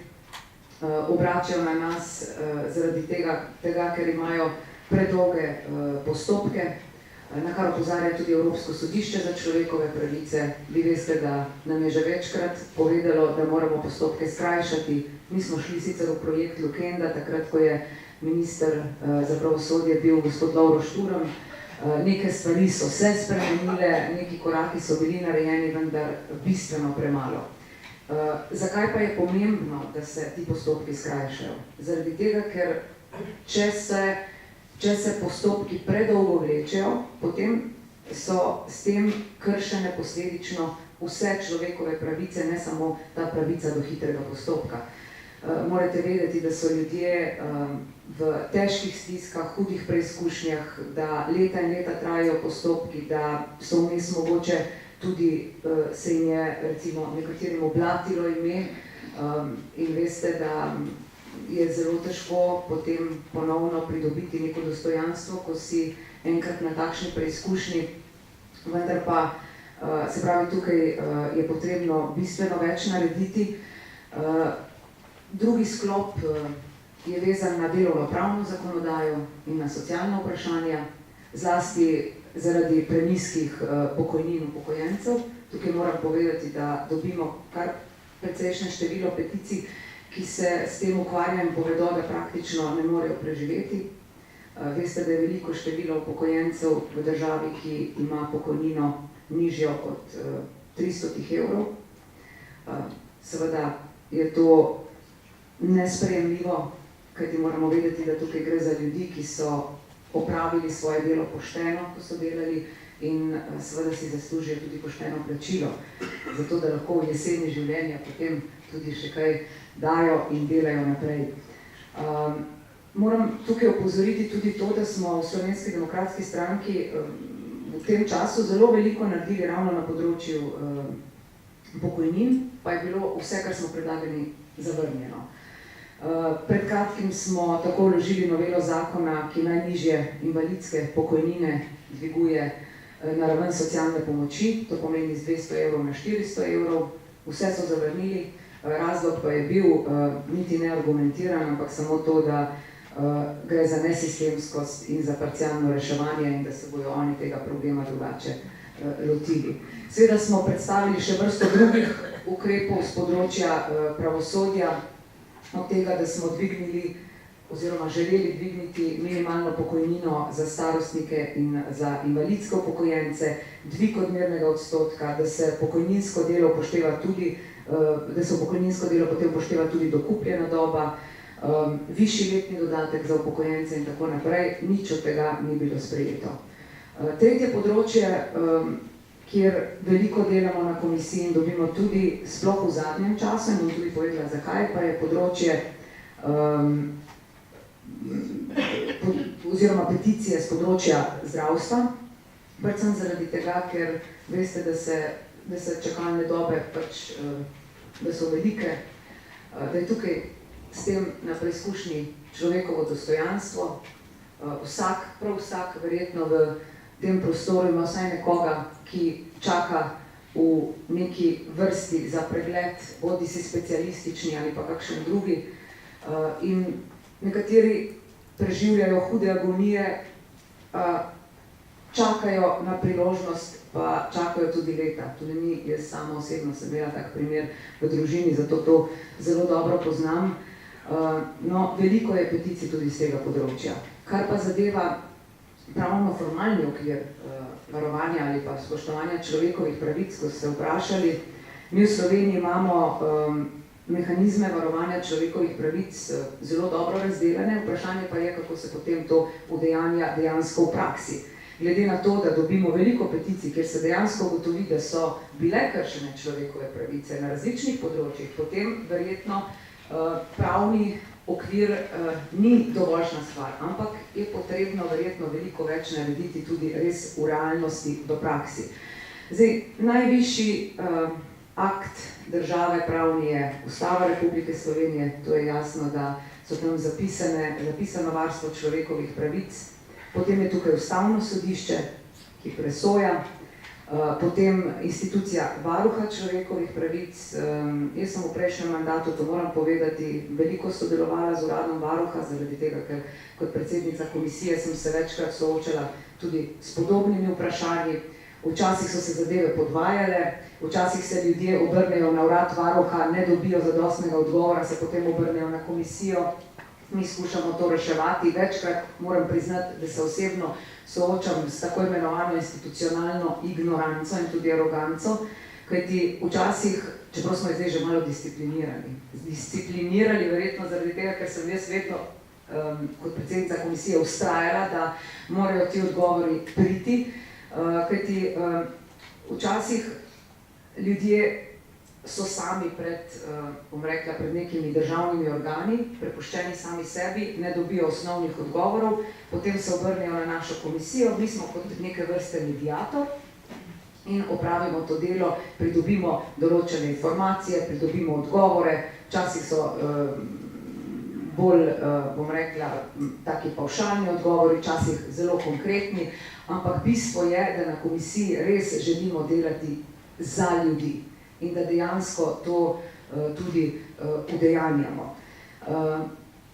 S3: obračajo na nas zaradi tega, ker imajo predolge postopke, na kar opozarja tudi Evropsko sodišče za človekove pravice. Vi veste, da nam je že večkrat povedalo, da moramo postopke skrajšati. Mi smo šli sicer v projekt Lukenda, takrat, ko je minister za pravosodje bil gospod Lovro Šturm. Neke stvari so se spremenile, neki koraki so bili narejeni, vendar bistveno premalo. Zakaj pa je pomembno, da se ti postopki skrajšajo? Zaradi tega, ker če se če se postopki predolgo vlečejo, potem so s tem kršene posledično vse človekove pravice, ne samo ta pravica do hitrega postopka. Morate vedeti, da so ljudje v težkih stiskah, hudih preizkušnjah, da leta in leta trajajo postopki, da so vmes mogoče tudi se jim je recimo nekaterim oblatilo ime in veste, da je zelo težko potem ponovno pridobiti neko dostojanstvo, ko si enkrat na takšni preizkušnji, vendar pa se pravi, tukaj je potrebno bistveno več narediti. Drugi sklop je vezan na delovno-pravno zakonodajo in na socialna vprašanja, zlasti zaradi prenizkih pokojnin upokojencev. Tukaj moram povedati, da dobimo kar precejšnje število peticij, ki se s tem ukvarjajo in povedo, da praktično ne morejo preživeti. Veste, da je veliko število upokojencev v državi, ki ima pokojnino nižjo od 300 evrov. Seveda je to nesprejemljivo, kajti moramo vedeti, da tukaj gre za ljudi, ki so opravili svoje delo pošteno, ko so delali in seveda si zaslužijo tudi pošteno plačilo, zato da lahko v jeseni življenja potem tudi še kaj dajo in delajo naprej. Moram tukaj opozoriti tudi to, da smo v Slovenski demokratski stranki v tem času zelo veliko naredili ravno na področju pokojnin, pa je bilo vse, kar smo predlagali, zavrnjeno. Pred kratkim smo tako vložili novelo zakona, ki najnižje invalidske pokojnine dviguje na raven socialne pomoči, to pomeni z 200 evrov na 400 evrov, vse so zavrnili, razlog pa je bil niti neargumentiran, ampak samo to, da gre za nesistemskost in za parcialno reševanje in da se bojo oni tega problema drugače lotili. Seveda smo predstavili še vrsto drugih ukrepov z področja pravosodja, od tega, da smo dvignili oziroma želeli dvigniti minimalno pokojnino za starostnike in za invalidske upokojence, dvig odmernega odstotka, da se pokojninsko delo upošteva tudi, da se v pokojninsko delo potem upošteva tudi dokupljena doba, višji letni dodatek za upokojence in tako naprej, nič od tega ni bilo sprejeto. Tretje področje, kjer veliko delamo na komisiji in dobimo tudi sploh v zadnjem času, in bom tudi povedala zakaj, pa je področje oziroma peticije z področja zdravstva, predvsem zaradi tega, ker veste, da se čakalne dobe pač, da so velike, da je tukaj s tem na preizkušnji človekovo dostojanstvo. Prav vsak verjetno v tem prostoru ima vsaj nekoga, ki čaka v neki vrsti za pregled, bodi si specialistični ali pa kakšen drugi. In nekateri preživljajo hude agonije, čakajo na priložnost, pa čakajo tudi leta. Tudi mi, jaz sama osebno sem imela tak primer v družini, zato to zelo dobro poznam. No, veliko je peticij tudi z tega področja. Kar pa zadeva pravno-formalni okvir varovanja ali pa spoštovanja človekovih pravic, ko ste vprašali, mi v Sloveniji imamo mehanizme varovanja človekovih pravic zelo dobro razdeljene, vprašanje pa je, kako se potem to udejanja dejansko v praksi. Glede na to, da dobimo veliko peticij, kjer se dejansko ugotovi, da so bile kršene človekove pravice na različnih področjih, potem verjetno pravni okvir ni dovoljšna stvar, ampak je potrebno verjetno veliko več narediti tudi res v realnosti v praksi. Zdaj, najvišji akt države pravni je Ustava Republike Slovenije, to je jasno, da so tam zapisano varstvo človekovih pravic, potem je tukaj Ustavno sodišče, ki presoja, potem institucija varuha človekovih pravic. Jaz sem v prejšnjem mandatu, to moram povedati, veliko sodelovala z uradom varuha, zaradi tega, ker kot predsednica komisije sem se večkrat soočala tudi s podobnimi vprašanji. Včasih so se zadeve podvajale, včasih se ljudje obrnejo na urad varuha, ne dobijo zadostnega odgovora, se potem obrnejo na komisijo. Mi skušamo to reševati. Večkrat moram priznati, da se osebno soočam s tako imenovano institucionalno ignoranco in tudi aroganco, kajti včasih, čeprav smo zdaj že malo disciplinirali verjetno zaradi tega, ker sem jaz vedno kot predsednica komisije vztrajala, da morajo ti odgovori priti, kajti včasih ljudje so sami pred nekimi državnimi organi, prepuščeni sami sebi, ne dobijo osnovnih odgovorov, potem se obrnejo na našo komisijo, mi smo kot neke vrste mediator in opravimo to delo, pridobimo določene informacije, pridobimo odgovore, včasih so bolj, taki pavšalni odgovori, včasih zelo konkretni, ampak bistvo je, da na komisiji res želimo delati za ljudi in da dejansko to tudi udejanjamo.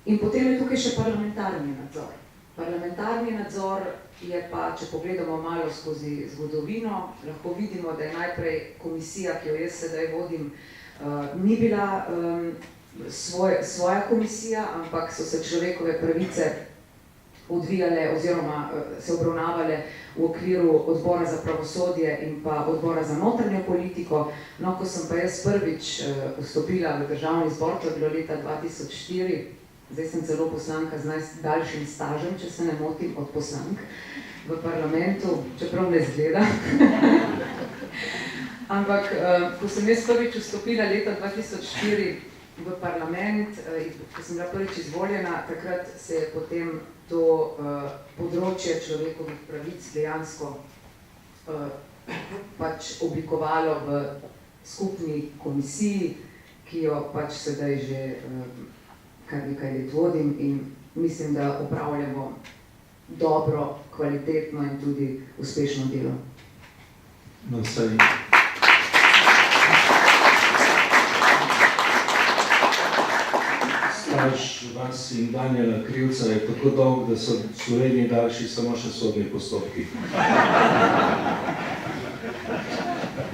S3: In potem je tukaj še parlamentarni nadzor. Parlamentarni nadzor je pa, če pogledamo malo skozi zgodovino, lahko vidimo, da je najprej komisija, ki jo jaz sedaj vodim, ni bila svoja komisija, ampak so se človekove pravice odvijale oziroma se obravnavale v okviru odbora za pravosodje in pa odbora za notranjo politiko. No, ko sem pa jaz prvič vstopila v državni zbor, to je bilo leta 2004, zdaj sem celo poslanka z najdaljšim stažem, če se ne motim, od poslank v parlamentu, čeprav ne zgleda. Ampak, ko sem jaz prvič vstopila leta 2004 v parlament, ko sem bila prvič izvoljena, takrat se je potem to področje človekovih pravic dejansko pač oblikovalo v skupni komisiji, ki jo pač sedaj že kar nekaj let vodim in mislim, da opravljamo dobro, kvalitetno in tudi uspešno delo.
S1: No, saj. Staž vas in Danijela Krivca je tako dolg, da so v Sloveniji daljši samo še sodni postopki.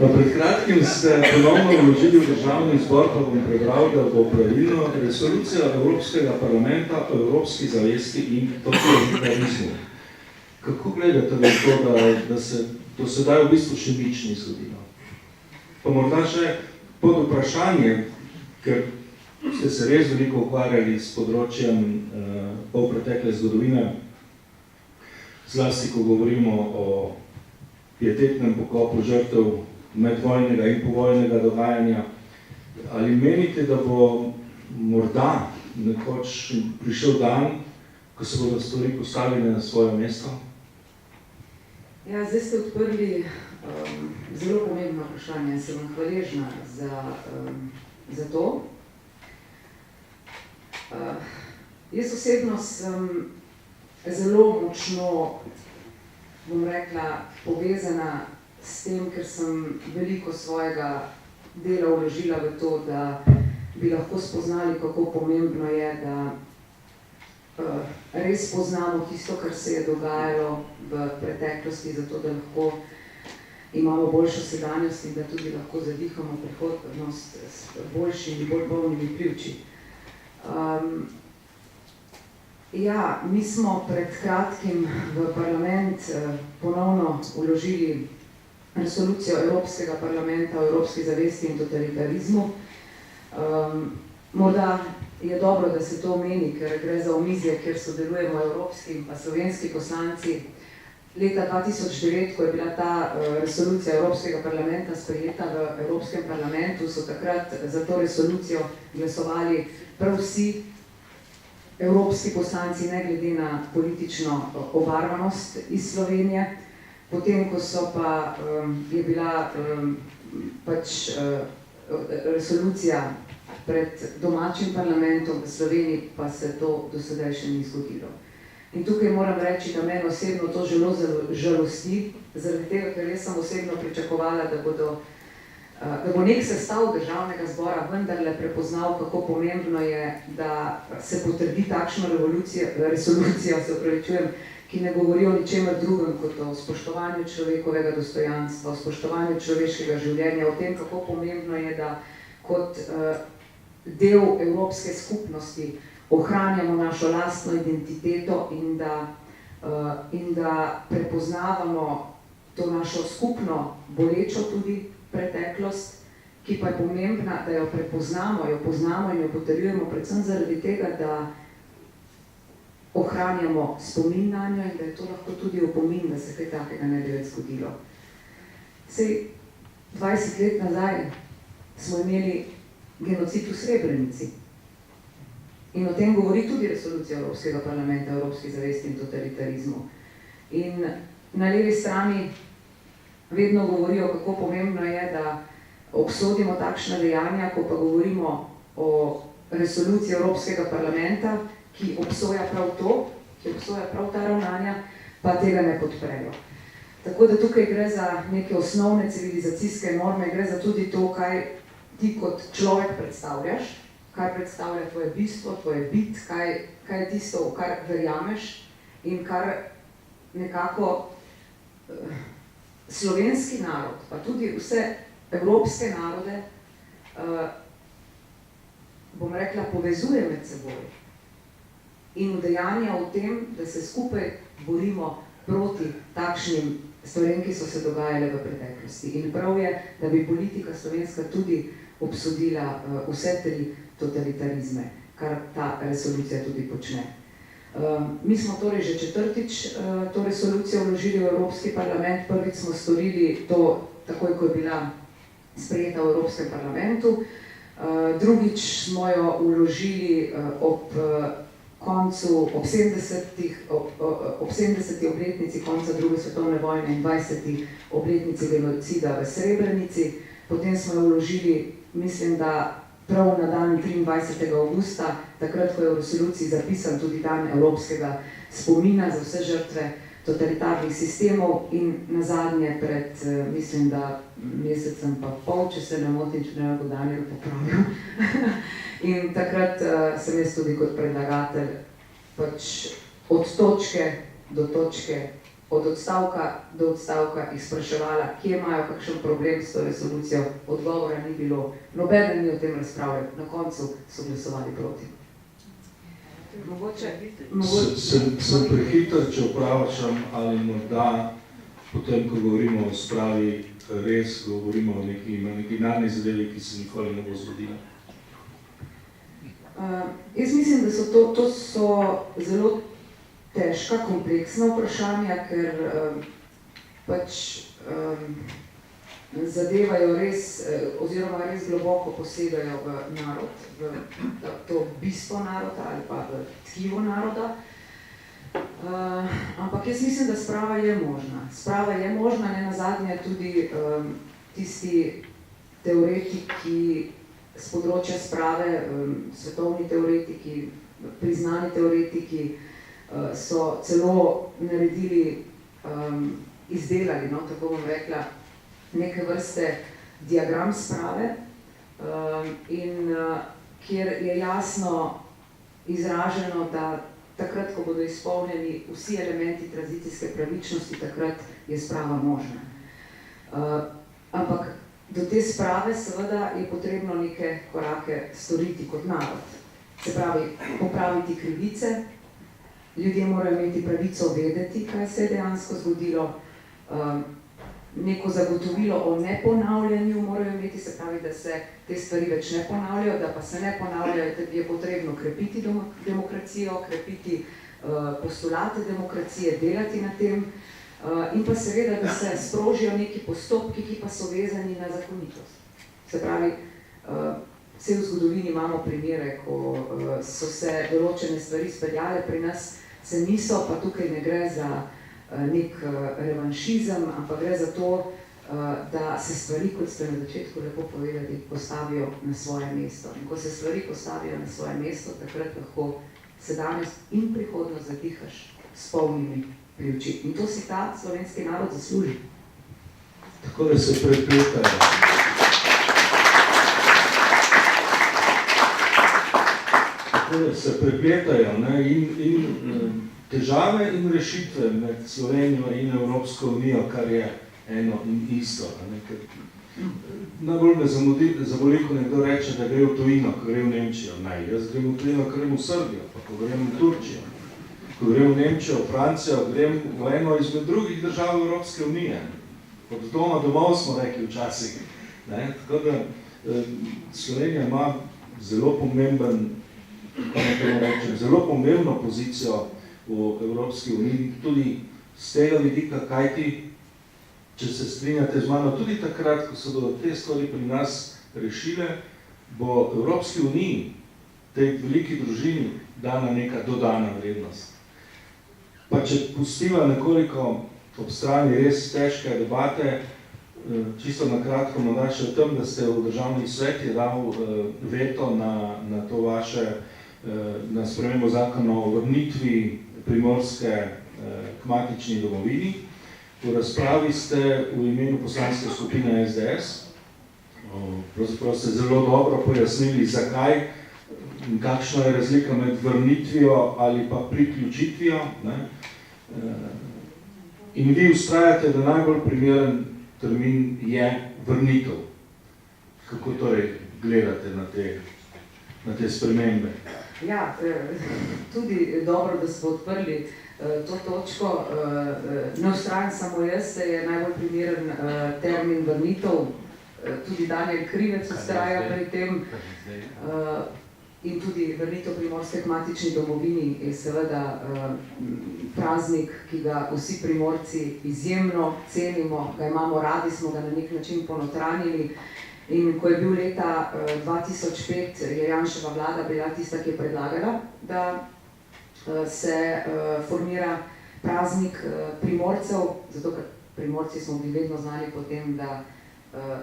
S1: No, pred kratkim ste ponovno vložili v državni zbor, pa bom prebral, da bo pravilno resolucija Evropskega parlamenta o evropski zavesti in totalitarizmu. Kako gledate na to, da se do sedaj v bistvu še nič ni zgodilo? Pa morda še pod vprašanje, ker ste se res veliko ukvarjali s področjem polpretekle zgodovine, zlasti ko govorimo o pietetnem pokopu žrtev medvojnega in povojnega dogajanja. Ali menite, da bo morda nekoč prišel dan, ko se bodo stvari postavili na svoje mesto?
S3: Ja, zdaj ste odprli zelo pomembno vprašanje in sem vam hvaležna za to. Jaz osebno sem zelo močno, bom rekla, povezana s tem, ker sem veliko svojega dela vložila v to, da bi lahko spoznali, kako pomembno je, da res poznamo tisto, kar se je dogajalo v preteklosti, zato da lahko imamo boljšo sedanjost in da tudi lahko zadihamo prihodnost s boljšimi, bolj polnimi pljuči. Ja, mi smo pred kratkim v parlament ponovno vložili resolucijo Evropskega parlamenta o evropski zavesti in totalitarizmu. Morda je dobro, da se to omeni, ker gre za omizje, kjer sodelujemo evropski in pa slovenski poslanci. Leta 2009, ko je bila ta resolucija Evropskega parlamenta sprejeta v Evropskem parlamentu, so takrat za to resolucijo glasovali prav vsi evropski poslanci, ne glede na politično obarvanost iz Slovenije. Potem, ko je bila pač resolucija pred domačim parlamentom v Sloveniji, pa se to do sedaj še ni zgodilo. In tukaj moram reči, da meni osebno to zelo žalosti, zaradi tega, ker jaz sem osebno pričakovala, da bo nek sestav državnega zbora vendarle prepoznal, kako pomembno je, da se potrdi takšno resolucijo, se opravičujem, ki ne govori o ničemer drugem kot o spoštovanju človekovega dostojanstva, o spoštovanju človeškega življenja, o tem, kako pomembno je, da kot del evropske skupnosti ohranjamo našo lastno identiteto in da prepoznavamo to našo skupno bolečo tudi preteklost, ki pa je pomembna, da jo prepoznamo, jo poznamo in jo potrjujemo predvsem zaradi tega, da ohranjamo spomin na njo in da je to lahko tudi opomin, da se kaj takega ne bi več zgodilo. Sej 20 let nazaj smo imeli genocid v Srebrenici. In o tem govori tudi resolucija Evropskega parlamenta, Evropski zavesti in totalitarizmu. In na levi strani vedno govorijo, kako pomembno je, da obsodimo takšna dejanja, ko pa govorimo o resoluciji Evropskega parlamenta, ki obsoja prav to, ki obsoja prav ta ravnanja, pa tega ne podprejo. Tako da tukaj gre za neke osnovne civilizacijske norme, gre za tudi to, kaj ti kot človek predstavljaš, kaj predstavlja tvoje bistvo, tvoje bit, kaj je tisto, v kar verjameš in kar nekako slovenski narod, pa tudi vse evropske narode, bom rekla, povezuje med seboj in udejanja v tem, da se skupaj borimo proti takšnim stvarem, ki so se dogajale v preteklosti. In prav je, da bi politika slovenska tudi obsodila vse tri totalitarizme, kar ta resolucija tudi počne. Mi smo torej že četrtič to resolucijo vložili v Evropski parlament, prvič smo storili to takoj, ko je bila sprejeta v Evropskem parlamentu, drugič smo jo vložili ob koncu, ob 70. obletnici konca druge svetovne vojne in 20. obletnici genocida v Srebrenici, potem smo jo vložili, mislim, da prav na dan 23. avgusta, takrat, ko je v resoluciji zapisan tudi dan evropskega spomina za vse žrtve totalitarnih sistemov in nazadnje pred, mislim, da mesecem pa pol, če se ne motim, če ne bo Daniel popravil. In takrat sem jaz tudi kot predlagatelj pač od točke do točke, od odstavka do odstavka izpraševala, kje imajo kakšen problem s to resolucijo, odgovora ni bilo, nobeden ni o tem razpravljal, na koncu so glasovali proti.
S1: Sem prehiter, če vprašam, ali morda potem, ko govorimo o spravi, res govorimo o neki narni zadevi, ki se nikoli ne bo zgodila?
S3: Jaz mislim, da to so zelo težka, kompleksna vprašanja, ker pač zadevajo res, oziroma res globoko posegajo v narod, v to bistvo naroda ali pa v tkivo naroda. Ampak jaz mislim, da sprava je možna. Sprava je možna, ne nazadnje tudi tisti teoretiki z področja sprave, svetovni teoretiki, priznani teoretiki, so celo naredili, izdelali, no, tako bom rekla, neke vrste diagram sprave, in kjer je jasno izraženo, da takrat, ko bodo izpolnjeni vsi elementi tranzicijske pravičnosti, takrat je sprava možna. Ampak do te sprave seveda je potrebno neke korake storiti kot narod. Se pravi, popraviti krivice, ljudje morajo imeti pravico vedeti, kaj se je dejansko zgodilo, neko zagotovilo o neponavljanju morajo imeti, se pravi, da se te stvari več ne ponavljajo, da pa se ne ponavljajo, da je potrebno krepiti demokracijo, krepiti postulate demokracije, delati na tem, in pa seveda, da se sprožijo neki postopki, ki pa so vezani na zakonitost. Se pravi, vse v zgodovini imamo primere, ko so se določene stvari speljale, pri nas se niso, pa tukaj ne gre za nek revanšizem, ampak gre za to, da se stvari, kot ste na začetku lepo povedali, postavijo na svoje mesto. In ko se stvari postavijo na svoje mesto, takrat lahko sedanjost in prihodnost zadihaš s polnimi pljuči. In to si ta slovenski narod zasluži.
S1: Tako da se prepletajo. Tako da se prepletajo, ne? In težave in rešitve med Slovenijo in Evropsko unijo, kar je eno in isto. Najbolj me zaboli, ko nekdo reče, da gre v tujino, ko gre v Nemčijo. Ne, jaz grem v tujino, ko grem v Srbijo, pa ko grem v Turčijo. Ko grem v Nemčijo, v Francijo, grem v eno izmed drugih držav Evropske unije. Od doma domov smo rekli včasih. Tako da Slovenija ima zelo pomembno pozicijo v Evropski uniji, tudi z tega vidika, kajti, če se strinjate z mano, tudi takrat, ko se bodo te stvari pri nas rešile, bo Evropski uniji, tej veliki družini, dana neka dodana vrednost. Pa če pustiva nekoliko ob strani res težke debate, čisto na kratko morda še o tem, da ste v državni svet je dal veto na to vaše, na spremembo zakona o vrnitvi Primorske k matični domovini. V razpravi ste v imenu poslanske skupine SDS, pravzaprav ste zelo dobro pojasnili, zakaj, kakšna je razlika med vrnitvijo ali pa priključitvijo, ne? In vi vztrajate, da najbolj primeren termin je vrnitev. Kako torej gledate na te spremembe?
S3: Ja, tudi dobro, da smo odprli to točko. Ne vztrajam samo jaz, da je najbolj primeren termin vrnitev. Tudi Daniel Krivec vztraja pri tem. In tudi vrnitev Primorske k matični domovini je seveda praznik, ki ga vsi Primorci izjemno cenimo, ga imamo radi, smo ga na nek način ponotranjili. In ko je bil leta 2005, je Janševa vlada bila tista, ki je predlagala, da se formira praznik Primorcev, zato ker Primorci smo bili vedno znani po tem, da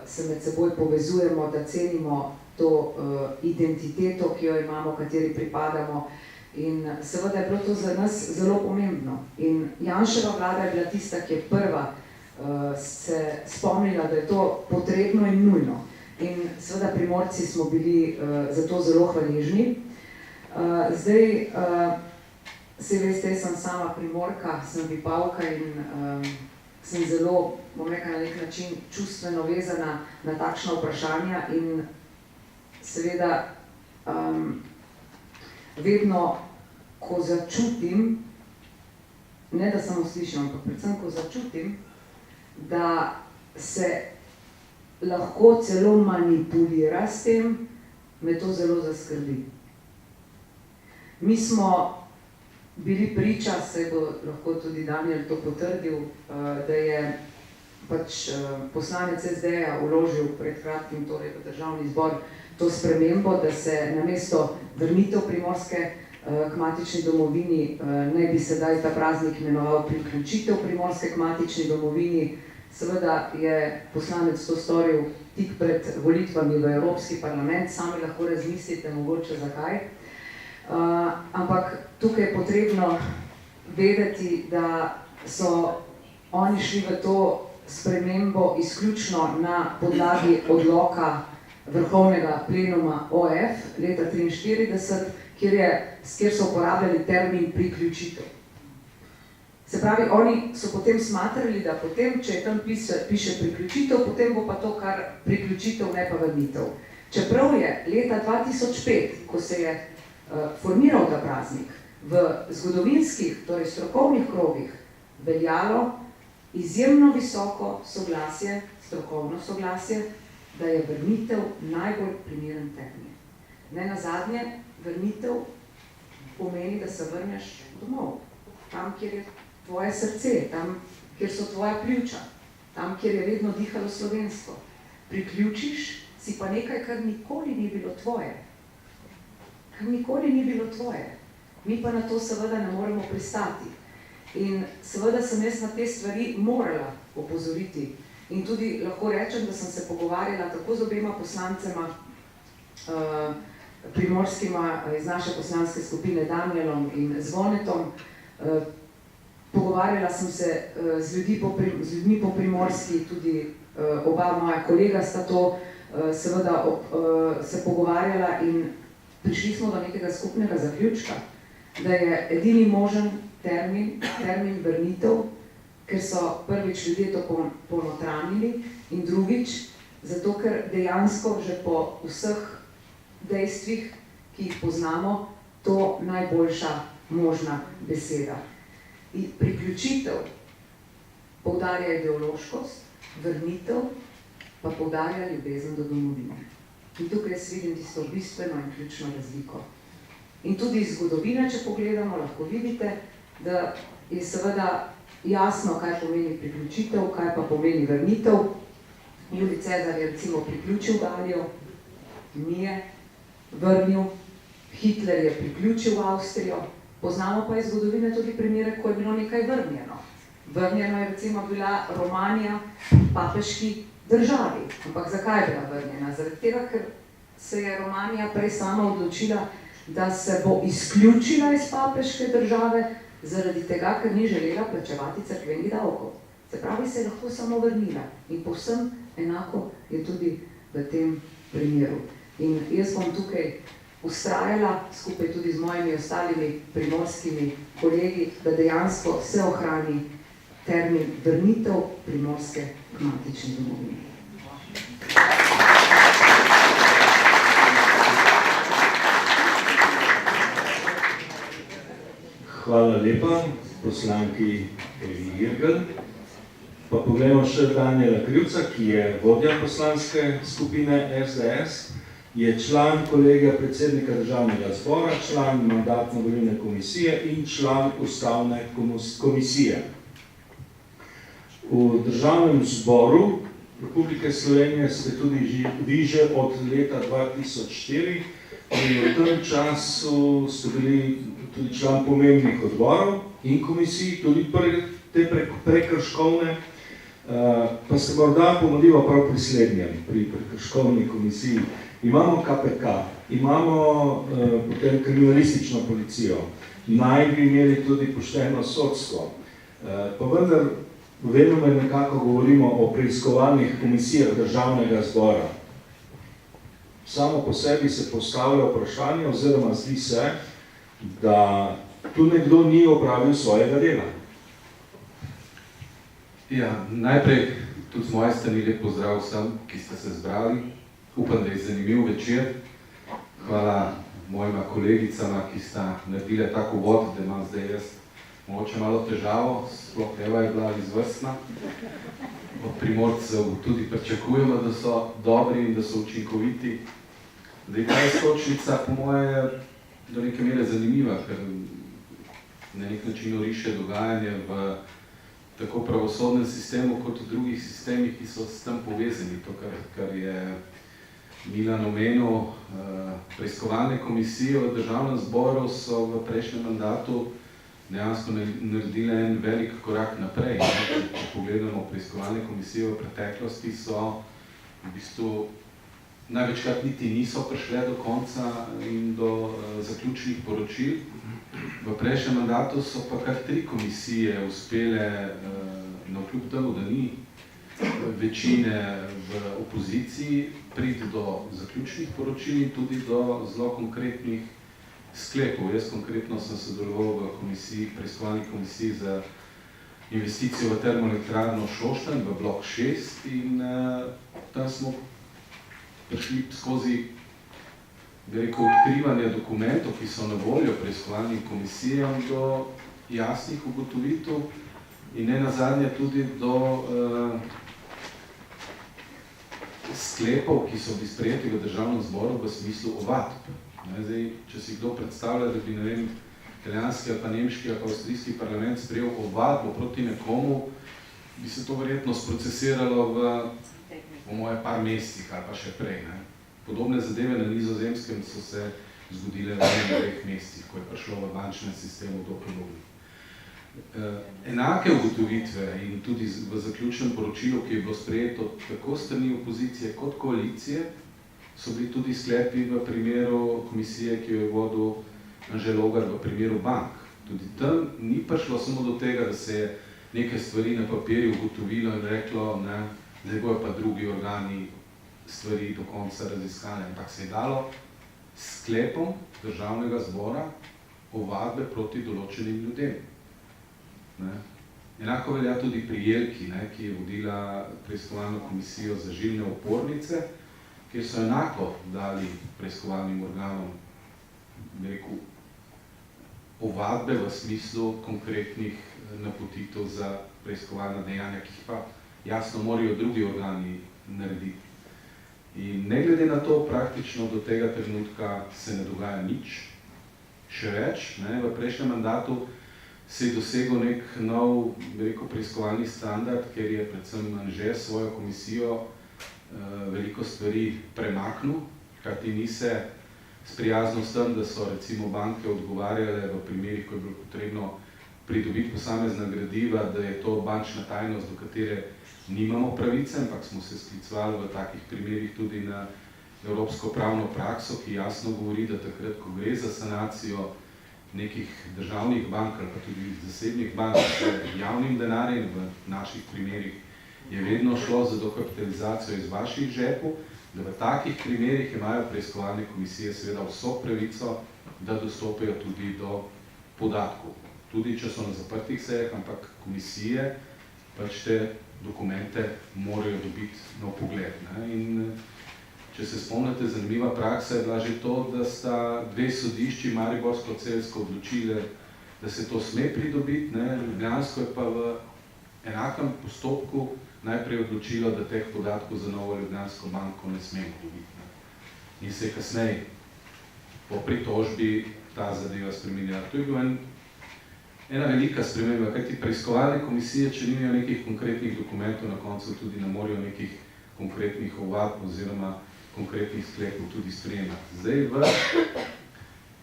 S3: se med seboj povezujemo, da cenimo to identiteto, ki jo imamo, kateri pripadamo. In seveda je bilo to za nas zelo pomembno. In Janševa vlada je bila tista, ki je prva se spomnila, da je to potrebno in nujno. In seveda Primorci smo bili za to zelo hvaležni. Zdaj, saj veste, sem sama Primorka, sem Vipavka in sem zelo, bom rekla, na nek način čustveno vezana na takšna vprašanja in seveda vedno, ko začutim, ne da samo slišim, ampak predvsem, ko začutim, da se lahko celo manipulira s tem, me to zelo zaskrbi. Mi smo bili priča, se bo lahko tudi Daniel to potrdil, da je pač poslanec SD-ja vložil pred kratkim torej v Državni zbor to spremembo, da se namesto vrnitev Primorske k matični domovini naj bi sedaj ta praznik imenoval priključitev Primorske k matični domovini. Seveda je poslanec to storil tik pred volitvami v Evropski parlament, sami lahko razmislite mogoče zakaj. Ampak tukaj je potrebno vedeti, da so oni šli v to spremembo izključno na podlagi odloka Vrhovnega plenuma OF leta 1943, kjer so uporabljali termin priključitev. Se pravi, oni so potem smatrali, da potem, če tam piše priključitev, potem bo pa to kar priključitev, ne pa vrnitev. Čeprav je leta 2005, ko se je formiral ta praznik, v zgodovinskih, torej strokovnih krogih, veljalo izjemno visoko soglasje, strokovno soglasje, da je vrnitev najbolj primeren termin. Nenazadnje, vrnitev pomeni, da se vrneš domov, tam, kjer je tvoje srce, tam, kjer so tvoja pljuča, tam, kjer je vedno dihalo slovensko. Priključiš si pa nekaj, kar nikoli ni bilo tvoje. Kar nikoli ni bilo tvoje. Mi pa na to seveda ne moremo pristati. In seveda sem jaz na te stvari morala opozoriti. In tudi lahko rečem, da sem se pogovarjala tako z obema poslancema primorskima iz naše poslanske skupine Danielom in Zvonetom. Pogovarjala sem se z ljudmi po Primorski, tudi oba moja kolega sta to seveda se pogovarjala in prišli smo do nekega skupnega zaključka, da je edini možen termin vrnitev, ker so prvič ljudje to ponotranili in drugič, zato ker dejansko že po vseh dejstvih, ki jih poznamo, to najboljša možna beseda. In priključitev poudarja ideološkost, vrnitev pa poudarja ljubezen do domovine. In tukaj jaz vidim tisto bistveno in ključno razliko. In tudi iz zgodovine, če pogledamo, lahko vidite, da je seveda jasno, kaj pomeni priključitev, kaj pa pomeni vrnitev. Julij Cezar je recimo priključil Galijo, ni je vrnil, Hitler je priključil Avstrijo, poznamo pa iz zgodovine tudi primere, ko je bilo nekaj vrnjeno. Vrnjeno je recimo bila Romanija papeški državi. Ampak zakaj je bila vrnjena? Zaradi tega, ker se je Romanija prej sama odločila, da se bo izključila iz papeške države, zaradi tega, ker ni želela plačevati cerkvenih davkov. Se pravi, se je lahko samo vrnila. In povsem enako je tudi v tem primeru. In jaz bom tukaj vztrajala, skupaj tudi z mojimi ostalimi primorskimi kolegi, da dejansko se ohrani termin vrnitev Primorske k matični domovini.
S1: Hvala lepa poslanki Evi Irgl. Pa pogledamo še Danijela Krivca, ki je vodja poslanske skupine SDS, je član kolegija predsednika državnega zbora, član mandatno-volilne komisije in član ustavne komisije. V državnem zboru Republike Slovenije ste tudi vi že od leta 2004 in v tem času ste bili tudi član pomembnih odborov in komisij, tudi te prekrškovne, pa ste morda pomodljivo prav pri slednjem, pri prekrškovni komisiji. Imamo KPK, imamo potem kriminalistično policijo, naj bi imeli tudi pošteno sodstvo, pa vendar vedno nekako govorimo o preiskovalnih komisijah državnega zbora. Samo po sebi se postavlja vprašanje, oziroma zdi se, da tu nekdo ni opravil svojega dela.
S4: Ja, najprej tudi z moje strani lep pozdrav vsem, ki ste se zbrali. Upam, da je zanimiv večer. Hvala mojima kolegicama, ki sta naredile tako uvod, da imam zdaj jaz mogoče malo težavo, sploh Eva je bila izvrstna. Od Primorcev tudi pričakujemo, da so dobri in da so učinkoviti. Zdaj, ta iztočnica po moje do neke mere zanimiva, ker na nek način oriše dogajanje v tako pravosodnem sistemu, kot v drugih sistemih, ki so s tem povezani. To, kar je Milan omenil, preiskovalne komisije v državnem zboru so v prejšnjem mandatu dejansko naredile en velik korak naprej. Če pogledamo preiskovalne komisije v preteklosti, so v bistvu največkrat niti niso prišle do konca in do zaključnih poročil. V prejšnjem mandatu so pa kar 3 komisije uspele, navkljub temu, da ni večine v opoziciji, priti do zaključnih poročil in tudi do zelo konkretnih sklepov. Jaz konkretno sem sodeloval v komisiji, preiskovalni komisiji za investicijo v termoelektrarno Šoštanj v blok 6 in tam smo prišli skozi, bi rekel, odkrivanje dokumentov, ki so na voljo preiskovalnim komisijam, do jasnih ugotovitev in nenazadnje tudi do sklepov, ki so bili sprejeti v državnem zboru v smislu ovadb. Zdaj, če si kdo predstavlja, da bi, ne vem, italijanski ali pa nemški ali pa avstrijski parlament sprejel ovadbo proti nekomu, bi se to verjetno sprocesiralo v moje par mesecih ali pa še prej. Podobne zadeve na Nizozemskem so se zgodile v 2 mesecih, ko je prišlo v bančnem sistemu do podobnih. Enake ugotovitve in tudi v zaključnem poročilu, ki je bilo sprejeto tako strani opozicije kot koalicije, so bili tudi sklepi v primeru komisije, ki jo je vodil Anže Logar v primeru bank. Tudi tam ni prišlo samo do tega, da se je nekaj stvari na papirju ugotovilo in reklo, ne, zdaj bojo pa drugi organi stvari do konca raziskali, ampak se je dalo sklepom državnega zbora ovadbe proti določenim ljudem. Enako velja tudi pri Jelki, ki je vodila preiskovalno komisijo za žilne opornice, kjer so enako dali preiskovalnim organom, bi rekel, ovadbe v smislu konkretnih napotitev za preiskovalna dejanja, ki pa jasno morajo drugi organi narediti. In ne glede na to, praktično do tega trenutka se ne dogaja nič. Še več, v prejšnjem mandatu se je dosegel nek nov, bi rekel, preiskovalni standard, ker je predvsem Anže svojo komisijo veliko stvari premaknil, kajti ni se sprijaznil s tem, da so recimo banke odgovarjale v primerih, ko je bilo potrebno pridobiti posamezna gradiva, da je to bančna tajnost, do katere nimamo pravice, ampak smo se sklicovali v takih primerih tudi na evropsko pravno prakso, ki jasno govori, da takrat, ko gre za sanacijo nekih državnih bank ali pa tudi zasebnih bank s javnim denarjem, v naših primerih je vedno šlo za dokapitalizacijo iz vaših žepov, da v takih primerih imajo preiskovalne komisije seveda vso pravico, da dostopajo tudi do podatkov. Tudi če so na zaprtih sejah, ampak komisije pač te dokumente morajo dobiti na pogled. In če se spomnite, zanimiva praksa je bila že to, da sta dve sodišči mariborsko-celjsko odločile, da se to sme pridobiti, Ljubljansko je pa v enakem postopku najprej odločilo, da teh podatkov za Novo Ljubljansko banko ne smemo dobiti. In se je kasneje po pritožbi ta zadeva spremenila. To je bila ena velika sprememba, kajti preiskovalne komisije, če nimajo nekih konkretnih dokumentov, na koncu tudi ne morajo nekih konkretnih ovadb oziroma konkretnih sklepov tudi sprejemati. Zdaj, v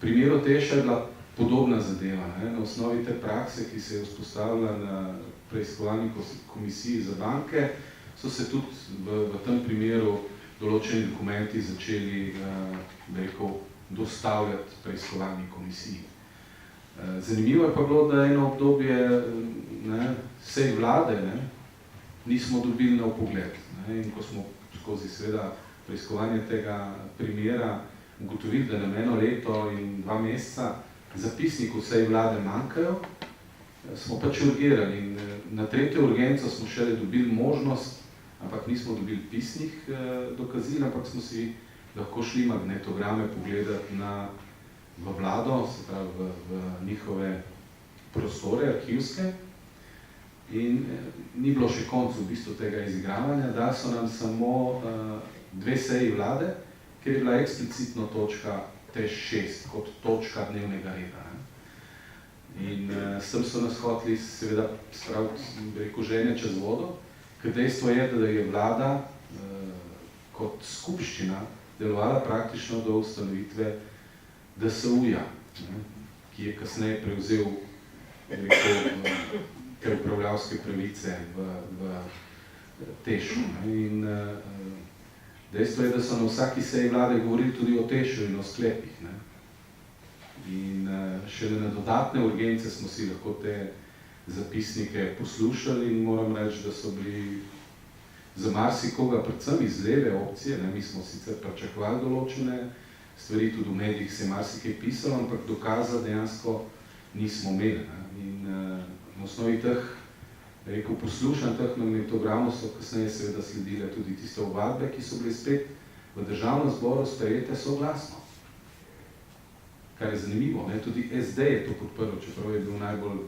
S4: primeru Teša je bila podobna zadeva. Na osnovi te prakse, ki se je vzpostavila na preiskovalni komisiji za banke, so se tudi v tem primeru določeni dokumenti začeli, dostavljati preiskovalni komisiji. Zanimivo je pa bilo, da eno obdobje vsej vlade nismo dobili na vpogled. In ko smo skozi seveda preiskovanje tega primera ugotovili, da nam 1 leto in 2 meseca zapisnik vsej vlade manjkajo, smo pač urgirali in na 3. urgenco smo šele dobili možnost, ampak nismo dobili pisnih dokazil, ampak smo si lahko šli magnetograme pogledati v vlado, se pravi v njihove prostore, arhivske, in ni bilo še koncu v bistvu tega izigravanja, da so nam samo 2 seji vlade, ker je bila eksplicitno točka T6 kot točka dnevnega reda. In s tem so nas hoteli seveda spraviti, ženje čez vodo, ker dejstvo je, da je vlada kot skupščina delovala praktično do ustanovitve DSU-ja, ki je kasneje prevzel te upravljavske pravice v Tešu. In dejstvo je, da so na vsaki seji vlade govorili tudi o Tešu in o sklepih. In šele na dodatne urgence smo si lahko te zapisnike poslušali in moram reči, da so bili za marsikoga, predvsem iz leve opcije, mi smo sicer pričakovali določene stvari, tudi v medijih se je marsikaj pisalo, ampak dokaza dejansko nismo imeli. In na osnovi teh, poslušanj teh magnetogramov so kasneje seveda sledile tudi tiste ovadbe, ki so bile spet v državnem zboru sprejete soglasno. Kar je zanimivo, tudi SD je to podprl, čeprav je bil najbolj,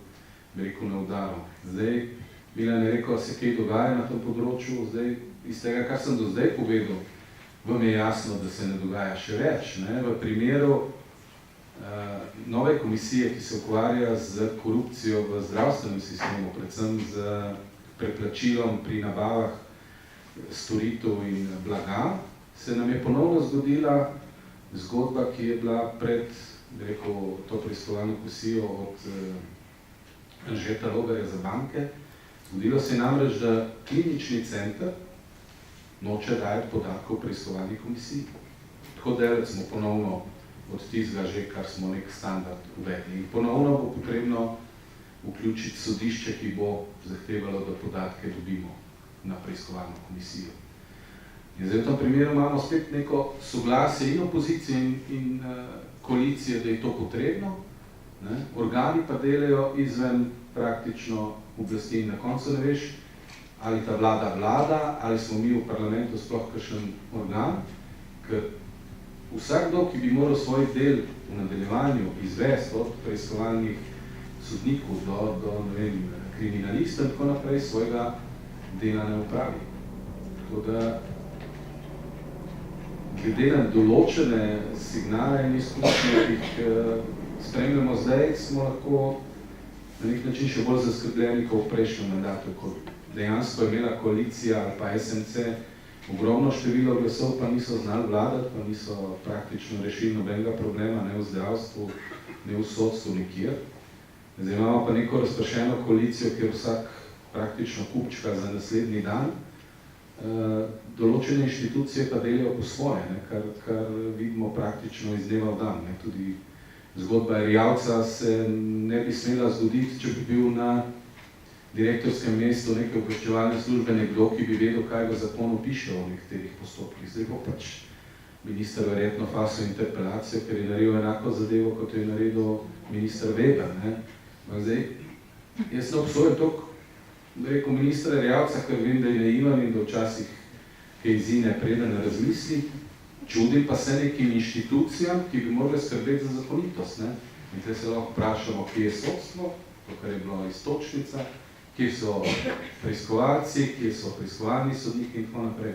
S4: na udaru. Zdaj, Milan je rekel, se kaj dogaja na tem področju, zdaj, iz tega, kar sem do zdaj povedal, vam je jasno, da se ne dogaja še več. V primeru nove komisije, ki se ukvarja z korupcijo v zdravstvenem sistemu, predvsem z preplačilom pri nabavah storitev in blaga, se nam je ponovno zgodila zgodba, ki je bila pred to preiskovalno komisijo od Anžeta Logarja za banke. Zgodilo se je namreč, da klinični center noče dajati podatkov preiskovalni komisiji. Tako delec smo ponovno od tistega že, kar smo nek standard uvedli. In ponovno bo potrebno vključiti sodišče, ki bo zahtevalo, da podatke dobimo na preiskovalno komisijo. In zdaj v tem primeru imamo spet neko soglasje in opozicije in koalicije, da je to potrebno. Organi pa delajo izven praktično oblasti in na koncu ne veš, ali ta vlada, ali smo mi v parlamentu sploh kakšen organ, ker vsakdo, ki bi moral svoj del v nadaljevanju izvesti od preiskovalnih sodnikov do kriminalistov in tako naprej, svojega dela ne upravi. Tako da glede na določene signale in izkušnje, ki jih spremljamo zdaj, smo lahko na nek način še bolj zaskrbljeni kot v prejšnjem mandatu, ko dejansko je imela koalicija ali pa SMC ogromno število glasov, pa niso znali vladati, pa niso praktično rešili nobenega problema, ne v zdravstvu, ne v sodstvu, nikjer. Zdaj imamo pa neko razpršeno koalicijo, kjer vsak praktično kupčka za naslednji dan. Določene inštitucije pa delajo po svoje, ne, kar vidimo praktično iz dneva v dan. Ne. Tudi zgodba Erjavca se ne bi smela zgoditi, če bi bil na direktorskem mestu neke obveščevalne službe nekdo, ki bi vedel, kaj v zakonu piše o nekaterih postopkih. Zdaj bo pač minister verjetno fasil interpelacijo, ker je naredil enako zadevo, kot je naredil minister Weber. Ne. Zdaj, jaz ne obsojam toliko, da rekel ministra Erjavca, ker vem, da je naivan in da včasih kaj zine preden razmisli, čudim pa se nekim inštitucijam, ki bi morali skrbeti za zakonitost. Ne. In tukaj se lahko vprašamo, kje je sodstvo, to, kar je bilo iztočnica, kje so preiskovalci, kje so preiskovalni sodniki in tako naprej.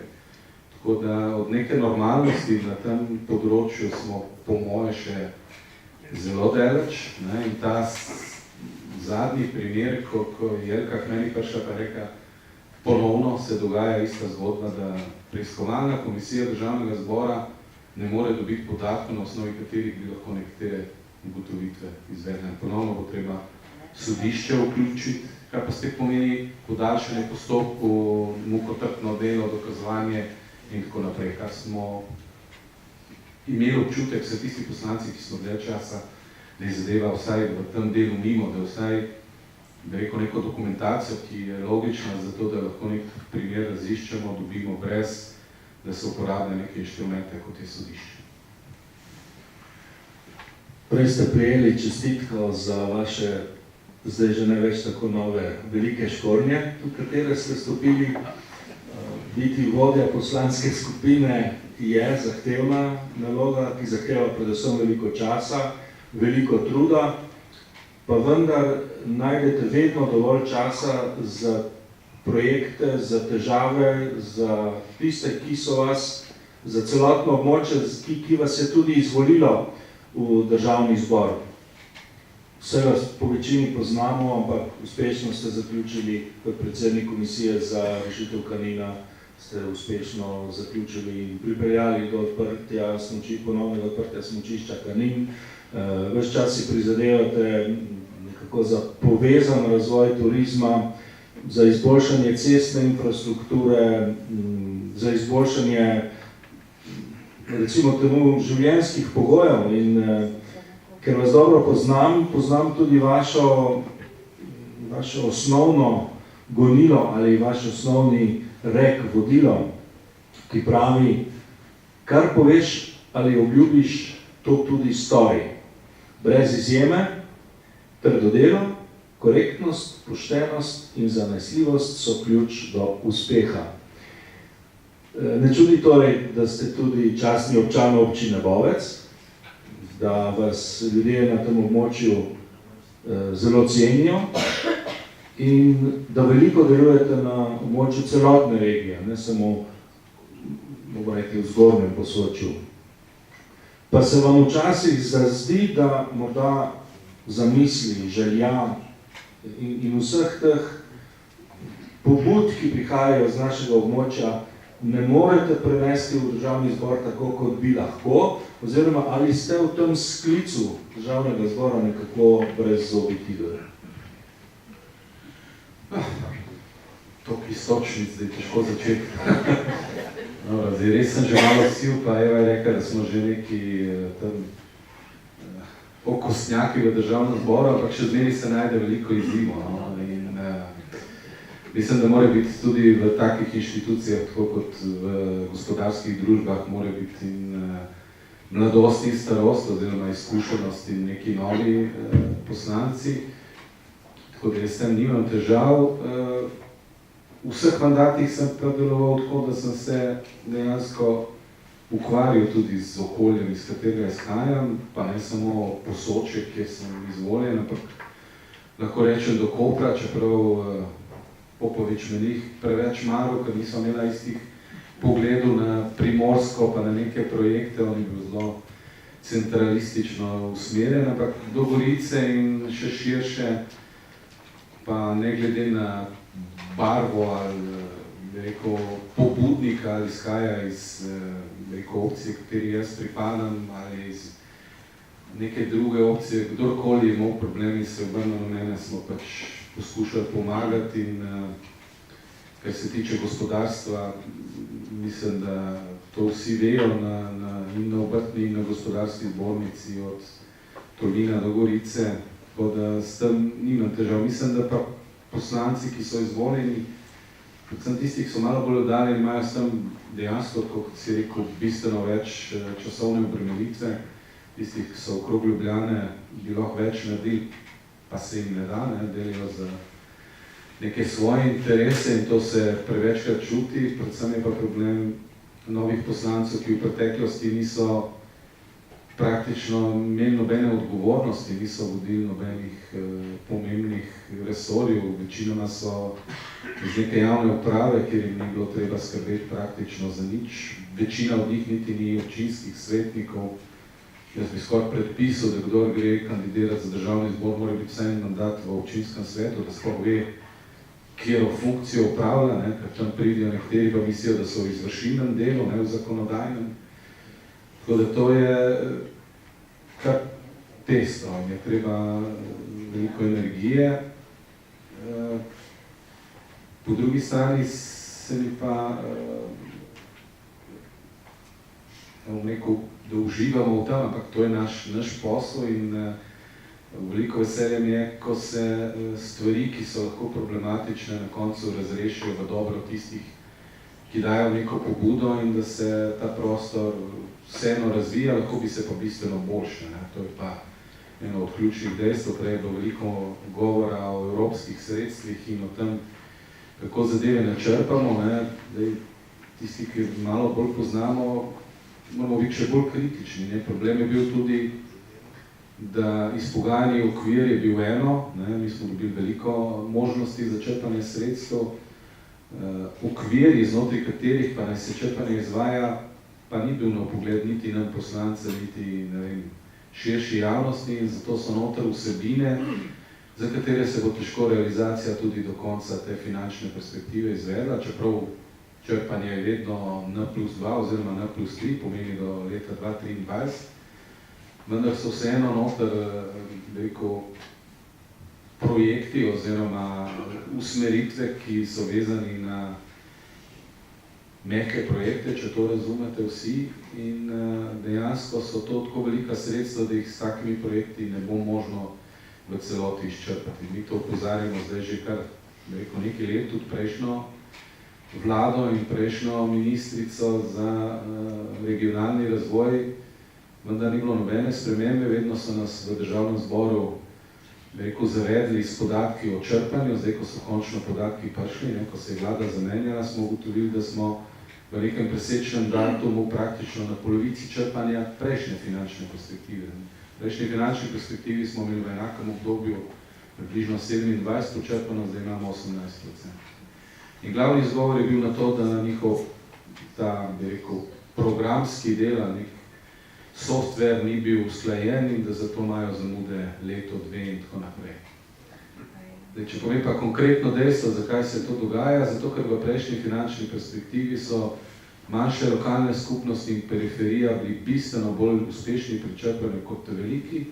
S4: Tako da od neke normalnosti na tem področju smo po moje še zelo daleč. Ne? In ta zadnji primer, ko Jelka k meni prišla pa reka, ponovno se dogaja ista zgodba, da preiskovalna komisija Državnega zbora ne more dobiti podatkov, na osnovi katerih bi lahko nekatere ugotovitve izvedle. Ponovno bo treba sodišče vključiti, kar pa spet pomeni podaljšanje postopku, mukotrpno delo, dokazovanje in tako naprej, kar smo imeli občutek, vse tisti poslanci, ki so dlje časa, da je zadeva vsaj v tem delu mimo, da vsaj, da rekel, neko dokumentacijo, ki je logična za to, da lahko nek primer raziščemo, dobimo brez, da se uporablja neke inštrumente, kot je sodišče.
S1: Prej ste prijeli čestitko za vaše zdaj že ne več tako nove velike škornje, v katere ste stopili. Biti vodja poslanske skupine je zahtevna naloga, ki zahteva predvsem veliko časa, veliko truda, pa vendar najdete vedno dovolj časa za projekte, za težave, za tiste, ki so vas, za celotno območje, ki vas je tudi izvolilo v Državni zbor. Vse vas po večini poznamo, ampak uspešno ste zaključili kot predsednik komisije za rešitev Kanina, ste uspešno zaključili in pripeljali do odprtja ponovnega odprtja smučišča Kanin. Ves čas si prizadevate nekako za povezan razvoj turizma, za izboljšanje cestne infrastrukture, za izboljšanje recimo temu življenjskih pogojev in ker vas dobro poznam tudi vaše osnovno gonilo ali vaš osnovni rek, vodilo, ki pravi, kar poveš ali obljubiš, to tudi stori. Brez izjeme, trdo delo, korektnost, poštenost in zanesljivost so ključ do uspeha. Ne čudi torej, da ste tudi častni občan občine Bovec, da vas ljudje na tem območju zelo cenijo in da veliko delujete na območju celotne regije, ne samo v zgornjem Posočju. Pa se vam včasih zazdi, da morda zamisli, želja in vseh teh pobud, ki prihajajo z našega območja, ne morete prenesti v Državni zbor tako, kot bi lahko, oziroma ali ste v tem sklicu Državnega zbora nekako brezzobi tiger?
S4: Toliko istočnic, da je težko začeti. Zdaj, res sem že malo sil, pa Eva je rekla, da smo že neki tam okostnjaki v Državnem zboru, ampak še zmeri se najde veliko izzivov. Mislim, da mora biti tudi v takih inštitucijah, tako kot v gospodarskih družbah, mora biti in mladost in starost, oziroma izkušenost in neki novi poslanci. Tako da jaz tem nimam težav. V vseh mandatih sem pa deloval tako, da sem se dejansko ukvarjal tudi z okoljem, iz katerega izhajam, pa ne samo Posočje, kjer sem izvoljen, ampak lahko rečem do Kopra, čeprav Popovič me njih preveč maral, ker niso imela istih pogledov na Primorsko, pa na neke projekte, on je bil zelo centralistično usmerjen, ampak do Gorice in še širše pa ne glede na barvo ali rekel, pobudnika ali izhaja iz rekel, opcije, kateri jaz pripadam ali iz neke druge opcije, kdorkoli je imel problem in se obrnil na mene, smo pač poskušali pomagati in kar se tiče gospodarstva, mislim, da to vsi vejo in na obrtni in na gospodarski zbornici od Tolmina do Gorice, tako da s tem nimam težav. Mislim, da pa poslanci, ki so izvoljeni, predvsem tisti, ki so malo bolj oddaljeni, imajo s tem dejansko, kot si rekel, bistveno več časovne obremenitve. Tisti, ki so okrog Ljubljane, bi lahko več naredili, pa se jim ne da, delajo za neke svoje interese in to se prevečkrat čuti. Predvsem je pa problem novih poslancev, ki v preteklosti niso praktično imeli nobene odgovornosti, niso vodili nobenih pomembnih resorjev. Večinoma so iz neke javne uprave, kjer jim ni bilo treba skrbeti praktično za nič. Večina od njih niti ni občinskih svetnikov. Jaz bi skoraj predpisal, da kdor gre kandidirati za državni zbor, mora biti vsaj en mandat v občinskem svetu, da sploh ve, kjero funkcijo upravlja, ker tam pridijo nekateri pa mislijo, da so v izvršilnem delu, ne v zakonodajnem. Tako da to je kar pestro in je treba veliko energije. Po drugi strani se mi pa rekel, da uživamo v tem, ampak to je naš posel in veliko veseljem je, ko se stvari, ki so lahko problematične, na koncu razrešijo v dobro tistih, ki dajo neko pobudo in da se ta prostor vseeno razvija, lahko bi se pa bistveno boljše. To je pa eno od ključnih dejstev, prej je bilo veliko govora o evropskih sredstvih in o tem, kako zadeve načrpamo. Tisti, ki malo bolj poznamo, moramo biti še bolj kritični. Problem je bil tudi, da izpogajanje okvir je bil eno, mi smo dobili veliko možnosti za črpanje sredstev, okviri, znotraj katerih pa naj se črpanje izvaja, pa ni bil na pogled niti nam poslance, niti širši javnosti in zato so noter vsebine, za katere se bo težko realizacija tudi do konca te finančne perspektive izvedla, čeprav črpanje je vedno N+2 oziroma N+3, pomeni do leta 2023, vendar so vseeno noter projekti oziroma usmeritve, ki so vezani na mehke projekte, če to razumete vsi, in dejansko so to tako velika sredstva, da jih s takimi projekti ne bo možno v celoti izčrpati. Mi to opozarjamo zdaj že kar nekaj let, tudi prejšnjo vlado in prejšnjo ministrico za regionalni razvoj, vendar ni bilo nobene spremembe, vedno so nas v državnem zboru zavedli s podatki o črpanju, zdaj, ko so končno podatki prišli, ko se je vlada zamenjala, smo ugotovili, da smo v nekem presečnem datumu praktično na polovici črpanja prejšnje finančne perspektive. V prejšnji finančni perspektivi smo imeli v enakem obdobju približno 27 počrpano, zdaj imamo 18%. In glavni izgovor je bil na to, da njihov programski del, nek software ni bil usklajen in da zato imajo zamude leto, dve in tako naprej. Če povem pa konkretno dejstvo, zakaj se to dogaja, zato ker v prejšnji finančni perspektivi so manjše lokalne skupnosti in periferija bili bistveno bolj uspešni pri črpanju kot veliki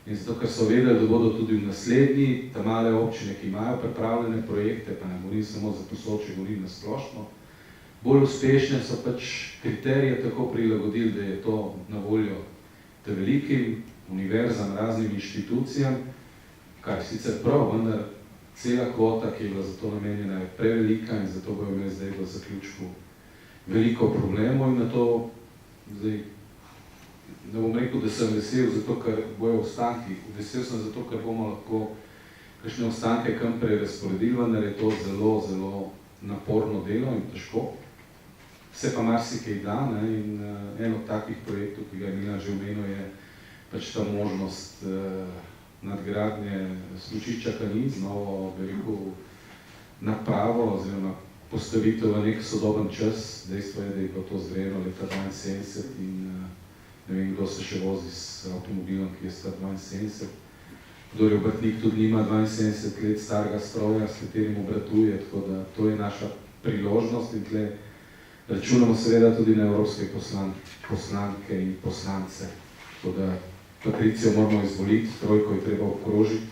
S4: in zato ker so vedeli, da bodo tudi v naslednji, ta male občine, ki imajo pripravljene projekte, pa ne govorim samo za Posočje, govorim na splošno, bolj uspešne so pač kriterije tako prilagodili, da je to na voljo te velikim univerzam, raznim inštitucijam, kar je sicer prav, vendar cela kvota, ki je bila za to namenjena, je prevelika in zato bojo imeli zdaj v zaključku veliko problemov in na to zdaj ne bom rekel, da sem vesel, zato ker bojo ostanki. Vesel sem zato, ker bomo lahko kakšne ostanke kam prerazporedili, vendar je to zelo, zelo naporno delo in težko. Se pa marsikaj da in en od takih projektov, ki ga je Milan že omenil, je pač ta možnost nadgradnje smučišča Kanin z novo napravo oziroma postavitev v nek sodoben čas. Dejstvo je, da je bilo to zgrajeno leta 1972 in ne vem, kdo se še vozi s avtomobilom, ki je star 72. kdor je obrtnik, tudi nima 72 let starega stroja, s katerim obratuje, tako da to je naša priložnost in tle računamo seveda tudi na evropske poslanke in poslance. Tako da Patricijo moramo izvoliti, trojko je treba obkrožiti,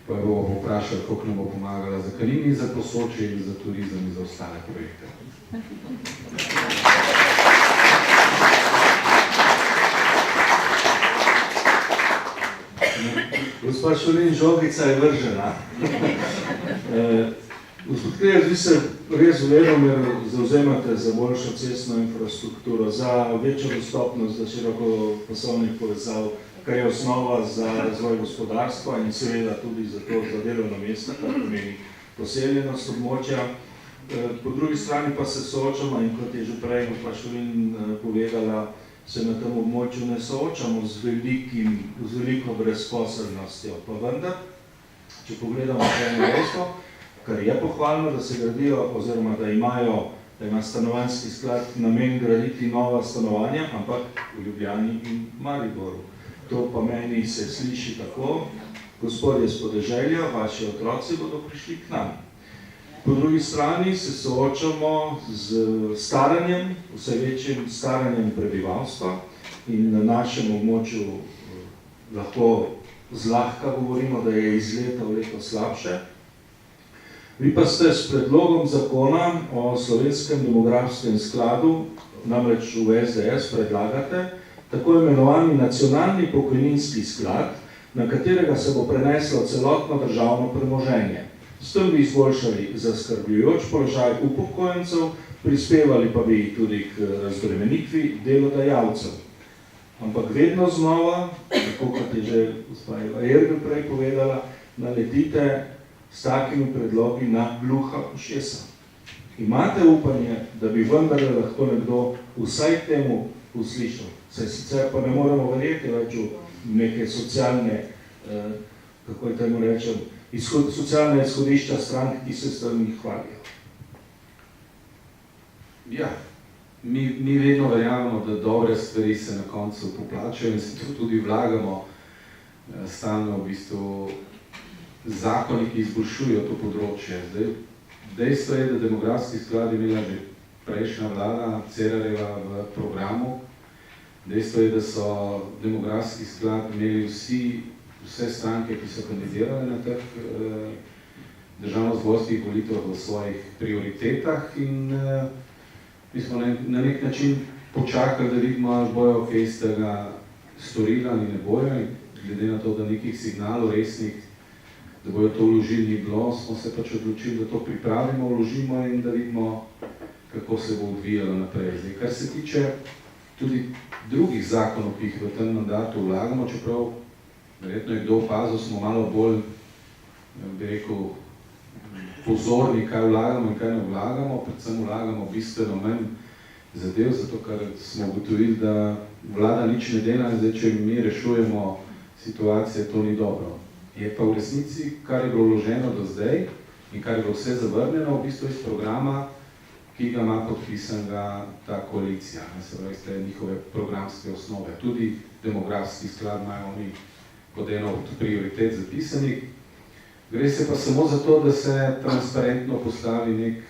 S4: pa jo bomo vprašali, koliko nam bo pomagala za Kanin in za Posočje in za turizem in za ostale projekte.
S1: Gospa Šulin, žogica je vržena. Gospod Krejer, vi se res venomer zauzemate za boljšo cestno infrastrukturo, za večjo dostopnost, za širokopasovnih povezav, kar je osnova za razvoj gospodarstva in seveda tudi za to, za delovno mesto, kar pomeni poseljenost območja. Po drugi strani pa se soočamo, in kot je že prej gospa Šulin povedala, se na tem območju ne soočamo z veliko brezposelnostjo. Pa vendar, če pogledamo eno dejstvo, kar je pohvalno, da se gradijo oziroma da ima stanovanjski sklad namen graditi nova stanovanja, ampak v Ljubljani in Mariboru. To pa meni se sliši tako, gospodje s podeželja, vaši otroci bodo prišli k nam. Po drugi strani se soočamo z staranjem, vse večjim staranjem prebivalstva in na našem območju lahko zlahka govorimo, da je iz leta v leto slabše. Vi pa ste s predlogom zakona o Slovenskem demografskem skladu, namreč v SDS predlagate, tako imenovani nacionalni pokojninski sklad, na katerega se bo preneslo celotno državno premoženje. S tem bi izboljšali zaskrbljujoč položaj upokojencev, prispevali pa bi tudi k razbremenitvi delodajalcev. Ampak vedno znova, tako kot je že gospa Jergel prej povedala, naletite s takimi predlogi na gluha ušesa. Imate upanje, da bi vendarle lahko nekdo vsaj temu uslišal. Saj sicer pa ne moremo verjeti več v neke socialne, kako je temu rečem, socialne izhodišča strank, ki se s tem hvalijo.
S4: Ja, mi vedno verjamemo, da dobre stvari se na koncu poplačajo in se tudi vlagamo stalno v bistvu zakoni, ki izboljšujejo to področje. Zdaj, dejstvo je, da demografski sklad je imela že prejšnja vlada, Cerarjeva v programu. Dejstvo je, da so demografski sklad imeli vse stranke, ki so kandidirale na teh državnozborskih volitvah v svojih prioritetah in mi smo na nek način počakali, da vidimo, ali bojo kaj iz tega storili ali ne bojo, in glede na to, da nekih signalov resnih, da bojo to vložili, ni bilo, smo se pač odločili, da to pripravimo, vložimo in da vidimo, kako se bo odvijalo naprej. Zdaj, kar se tiče tudi drugih zakonov, ki jih v tem mandatu vlagamo, čeprav verjetno je kdo opazil, smo malo bolj, bi rekel, pozorni, kaj vlagamo in kaj ne vlagamo, predvsem vlagamo bistveno manj zadev, zato ker smo ugotovili, da vlada nič ne dela in zdaj, če mi rešujemo situacije, to ni dobro. Je pa v resnici, kar je bilo vloženo do zdaj in kar je bilo vse zavrnjeno, v bistvu iz programa, ki ga ima podpisanega ta koalicija, se pravi, iz njihove programske osnove. Tudi demografski sklad imajo oni kot eno od prioritet zapisanih. Gre se pa samo za to, da se transparentno postavi nek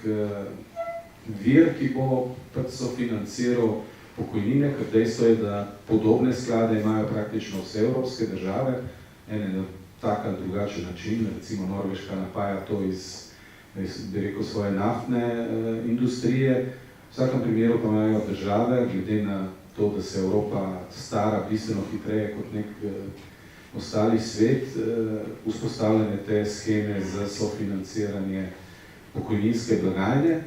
S4: vir, ki bo pač sofinanciral pokojnine, ker dejstvo je, da podobne sklade imajo praktično vse evropske države, ene na tak ali drugačen način, recimo Norveška napaja to iz, bi rekel, svoje naftne industrije. V vsakem primeru pa imajo države, glede na to, da se Evropa stara bistveno hitreje kot nek ostali svet, vzpostavljanje te scheme za sofinanciranje pokojninske blagajne.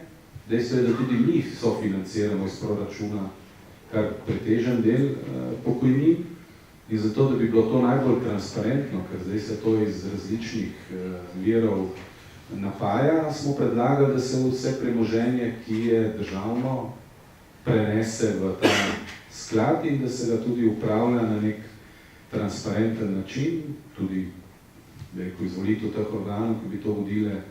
S4: Dejstvo je, da tudi mi sofinanciramo iz proračuna kar pretežen del pokojnin in zato, da bi bilo to najbolj transparentno, ker zdaj se to iz različnih virov napaja, smo predlagali, da se vse premoženje, ki je državno, prenese v ta sklad in da se ga tudi upravlja na nek transparenten način, tudi izvolitev teh organov, ki bi to vodile,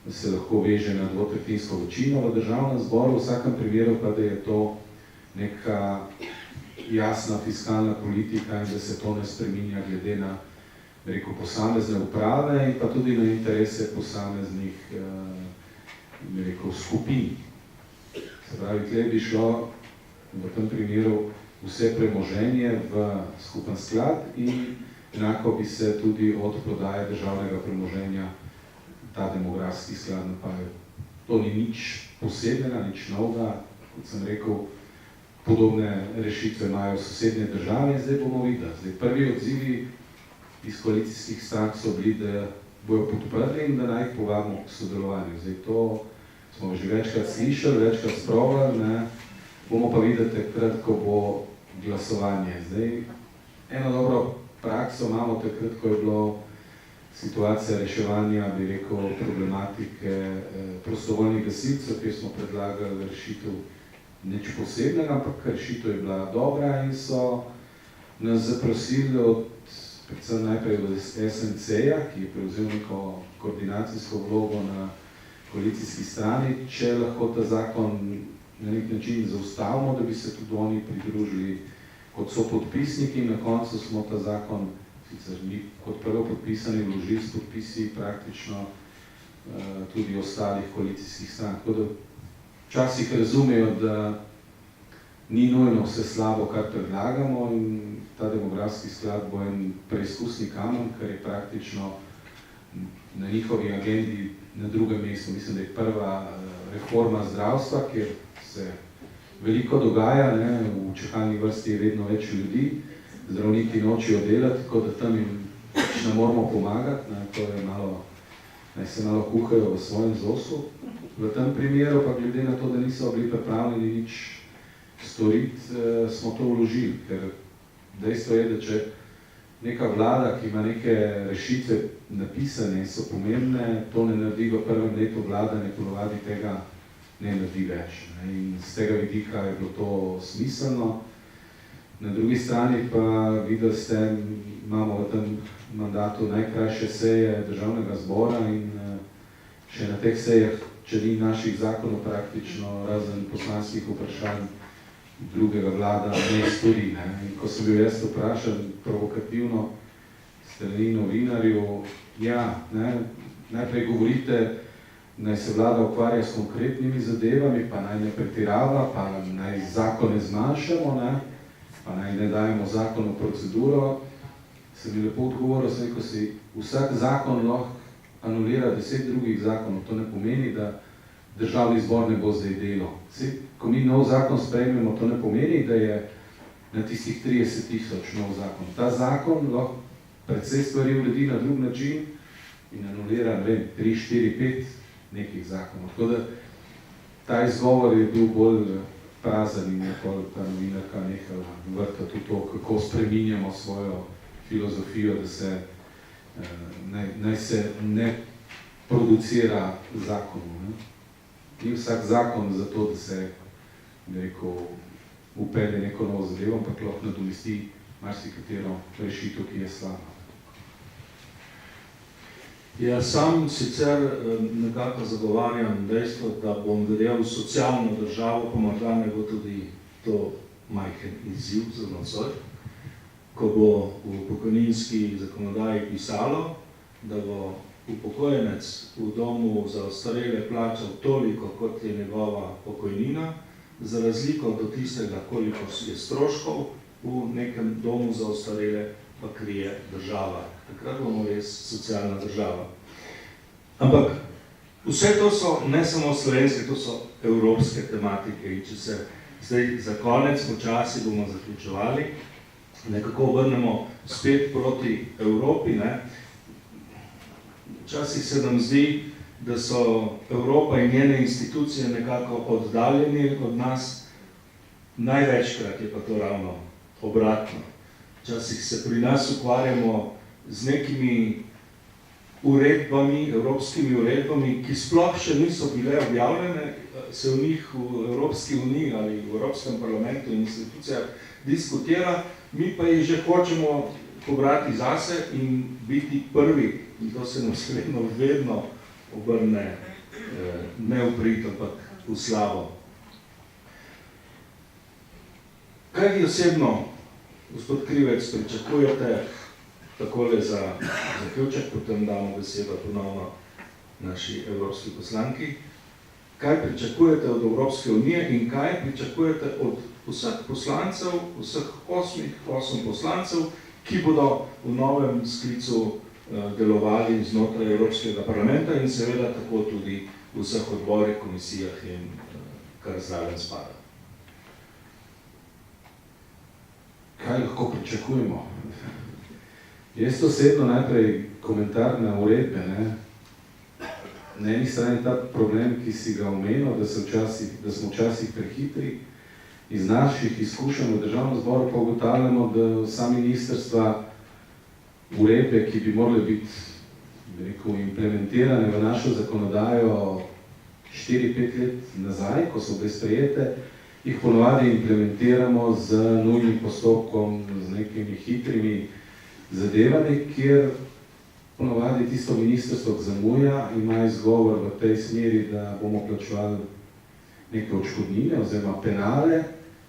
S4: da se lahko veže na dvotretjinsko večino v državnem zboru, v vsakem primeru pa, da je to neka jasna fiskalna politika in da se to ne spreminja glede na rekel, posamezne uprave in pa tudi na interese posameznih rekel, skupin. Se pravi, tle bi šlo v tem primeru vse premoženje v skupen sklad in enako bi se tudi od prodaje državnega premoženja ta demografski sklad napajal. To ni nič posebnega, nič novega, kot sem rekel, podobne rešitve imajo sosednje države in zdaj bomo videli. Zdaj, prvi odzivi iz koalicijskih strank so bili, da bojo podprli in da naj jih povabimo k sodelovanju. Zdaj, to smo že večkrat slišali, večkrat sprobali, ne. Bomo pa videli takrat, ko bo glasovanje. Zdaj, eno dobro prakso imamo takrat, ko je bilo situacija reševanja, bi rekel, problematike prostovoljnih gasilcev, kjer smo predlagali rešitev nič posebnega, ampak rešitev je bila dobra in so nas zaprosili od predvsem najprej od SMC-ja, ki je prevzel neko koordinacijsko vlogo na koalicijski strani, če lahko ta zakon na nek način zaustavimo, da bi se tudi oni pridružili kot so podpisniki. Na koncu smo ta zakon, sicer mi kot prvo podpisani, vložili s podpisi praktično tudi ostalih koalicijskih strank. Tako da včasih razumejo, da ni nujno vse slabo, kar predlagamo in ta demografski sklad bo en preizkusni kamen, ker je praktično na njihovi agendi na drugem mestu. Mislim, da je prva reforma zdravstva, kjer se veliko dogaja, ne? V čakalni vrsti je vedno več ljudi, zdravniki nočijo delati, tako da tam jim ne moramo pomagati, ne? To je malo, naj se malo kuhajo v svojem zosu. V tem primeru pa glede na to, da niso bili pripravljeni nič storiti, smo to vložili, ker dejstvo je, da če neka vlada, ki ima neke rešitve napisane in so pomembne, to ne naredi v prvem letu vladanja, ponovadi tega ne naredi več. Ne? In z tega vidika je bilo to smiselno. Na drugi strani pa videli ste, imamo v tem mandatu najkrajše seje državnega zbora in še na teh sejah, če ni naših zakonov praktično, razen poslanskih vprašanj, drugega vlada ne stori. Ne? In ko sem bil jaz vprašan provokativno strani novinarju, ja, ne, najprej govorite, naj se vlada ukvarja s konkretnimi zadevami, pa naj ne pretirava, pa naj zakone zmanjšamo, ne? Pa naj ne dajemo zakon v proceduro. Sem mi lepo odgovoril, sem rekel si, vsak zakon lahko anulira 10 drugih zakonov. To ne pomeni, da državni zbor ne bo zdaj delo. Ko mi nov zakon sprejmemo, to ne pomeni, da je na tistih 30.000 nov zakon. Ta zakon lahko precej stvari uredi na drug način in anulira, ne vem, 3, 4, 5 nekih zakonov. Tako da ta izgovor je bil bolj prazen in je pol ta novinarka nehala vrtati v to, kako spreminjamo svojo filozofijo, da se naj se ne producira zakonov. Ni vsak zakon za to, da se upelje neko novo zadevo, ampak lahko nadomesti marsikatero rešitev, ki je slaba.
S1: Ja, sam sicer nekako zagovarjam dejstvo, da bom verjel v socialno državo, pa morda ne bo tudi to majhen izziv za nocoj, ko bo v pokojninski zakonodaji pisalo, da bo upokojenec v domu za ostarele plačal toliko, kot je njegova pokojnina, za razliko do tistega, koliko je stroškov v nekem domu za ostarele, pa krije država. Takrat bomo res socialna država. Ampak vse to so ne samo slovenske, to so evropske tematike. In če se zdaj za konec počasi bomo zaključevali, nekako vrnemo spet proti Evropi, ne? Včasih se nam zdi, da so Evropa in njene institucije nekako oddaljeni od nas. Največkrat je pa to ravno obratno. Včasih se pri nas ukvarjamo z nekimi uredbami, evropskimi uredbami, ki sploh še niso bile objavljene, se v njih v Evropski uniji ali v Evropskem parlamentu in institucijah diskutira, mi pa jih že hočemo pobrati zase in biti prvi. In to se nam vedno obrne ne v prid, ampak v slabo. Kaj vi osebno, gospod Krivec, pričakujete takole za zaključek, potem damo besedo ponovno naši evropski poslanki. Kaj pričakujete od Evropske unije in kaj pričakujete od vseh poslancev, vseh 8 poslancev, ki bodo v novem sklicu delovali znotraj Evropskega parlamenta in seveda tako tudi v vseh odborih, komisijah in kar zraven spada.
S4: Kaj lahko pričakujemo? Jaz osebno najprej komentar na uredbe. Na eni strani ta problem, ki si ga omenil, da smo včasih prehitri. Iz naših izkušenj v državnem zboru pa ugotavljamo, da vsa ministrstva uredbe, ki bi morale biti implementirane v našo zakonodajo 4-5 let nazaj, ko so bile sprejete, jih ponovadi implementiramo z nujnim postopkom, z nekimi hitrimi zadevami, kjer ponovadi tisto ministrstvo zamuja, ima izgovor v tej smeri, da bomo plačevali neke odškodnine oziroma penale,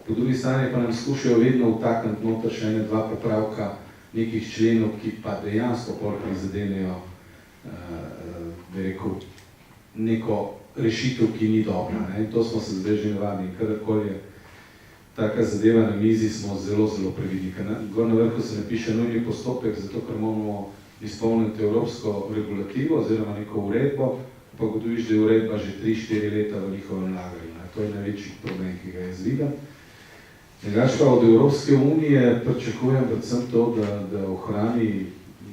S4: po drugi strani pa nam skušajo vedno vtakniti noter še 2 popravka nekih členov, ki pa dejansko pol prizadenejo neko rešitev, ki ni dobra. In to smo se zdaj že navadili. Kadarkoli je taka zadeva na mizi, smo zelo, zelo previdni. Gor na vrhu se napiše nujni postopek, zato ker moramo izpolniti evropsko regulativo oziroma neko uredbo, pa gotoviš, da je uredba že 3-4 leta v njihovem lagarju. To je največji problem, ki ga jaz vidim. Drugače pa od Evropske unije pričakujem predvsem to, da ohrani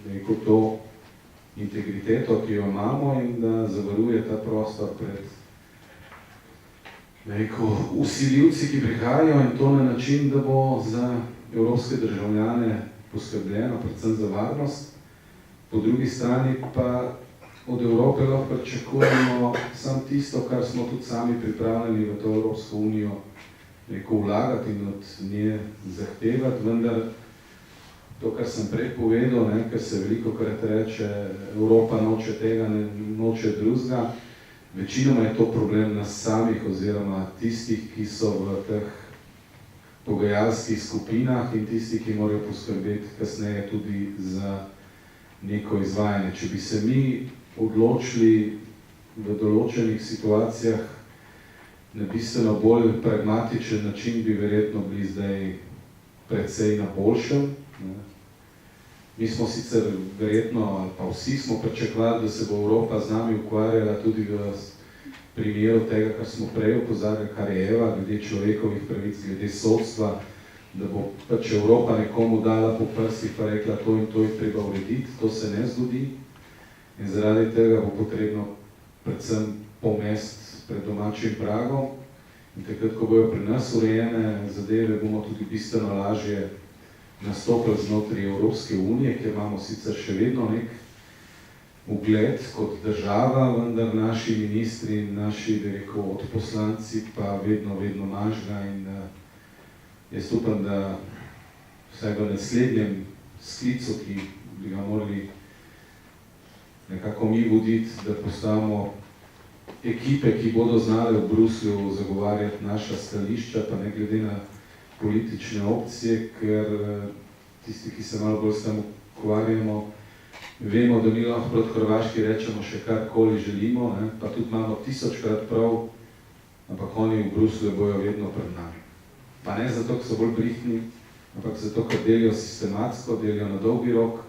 S4: neko to integriteto, ki jo imamo in da zavaruje ta prostor pred vsiljivci, ki prihajajo in to na način, da bo za evropske državljane poskrbljeno, predvsem za varnost. Po drugi strani pa od Evrope lahko pričakujemo samo tisto, kar smo tudi sami pripravljeni v to Evropsko unijo vlagati in od nje zahtevati, vendar to, kar sem prej povedal, ker se velikokrat reče, Evropa noče tega, noče drugega, večinoma je to problem nas samih oziroma tistih, ki so v teh pogajalskih skupinah in tistih, ki morajo poskrbeti kasneje tudi za neko izvajanje. Če bi se mi odločili v določenih situacijah na bistveno bolj pragmatičen način, bi verjetno bili zdaj precej na boljšem. Mi smo sicer verjetno, ali pa vsi smo pričakovali, da se bo Evropa z nami ukvarjala tudi v primeru tega, kar smo prej opozarjali, kar je Eva, glede človekovih pravic, glede sodstva, da bo pač Evropa nekomu dala po prstih pa rekla, to in to je treba urediti, to se ne zgodi. In zaradi tega bo potrebno predvsem pomest pred domačim pragom. In takrat, ko bojo pri nas urejene zadeve, bomo tudi bistveno lažje nastopili znotraj Evropske unije, kjer imamo sicer še vedno nek ugled kot država, vendar naši ministri in naši, odposlanci pa vedno mažga in jaz upam, da vsaj v naslednjem sklicu, ki bi ga morali nekako mi voditi, da postavimo ekipe, ki bodo znale v Bruslju zagovarjati naša stališča, pa ne glede na politične opcije, ker tisti, ki se malo bolj s tem ukvarjamo, vemo, da mi lahko proti Hrvaški rečemo še karkoli želimo, pa tudi imamo 1000-krat prav, ampak oni v Bruslju bojo vedno pred nami. Pa ne zato, ker so bolj brihtni, ampak zato, ker delijo sistematsko, delijo na dolgi rok,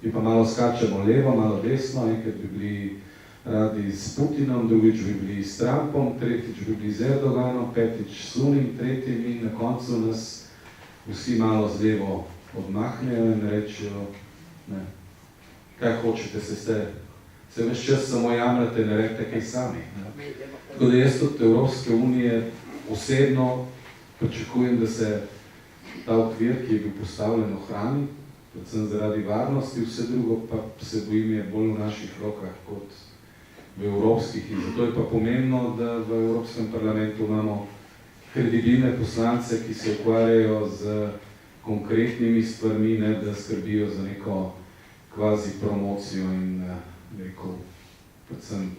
S4: mi pa malo skačemo levo, malo desno, enkrat bi bili radi s Putinom, drugič bi bili s Trumpom, tretjič bi bili z Erdoganom, petič s unim, tretjim in na koncu nas vsi malo z levo odmahnejo in rečejo, ne, kaj hočete, se ves čas samo jamrate, ne rekte kaj sami. Ne. Tako da jaz od Evropske unije osebno pričakujem, da se ta okvir, ki je bil postavljen, ohrani, predvsem zaradi varnosti, vse drugo pa se bojim je bolj v naših rokah kot v evropskih. In zato je pa pomembno, da v Evropskem parlamentu imamo kredibilne poslance, ki se ukvarjajo z konkretnimi stvarmi, ne da skrbijo za neko kvazi promocijo in predvsem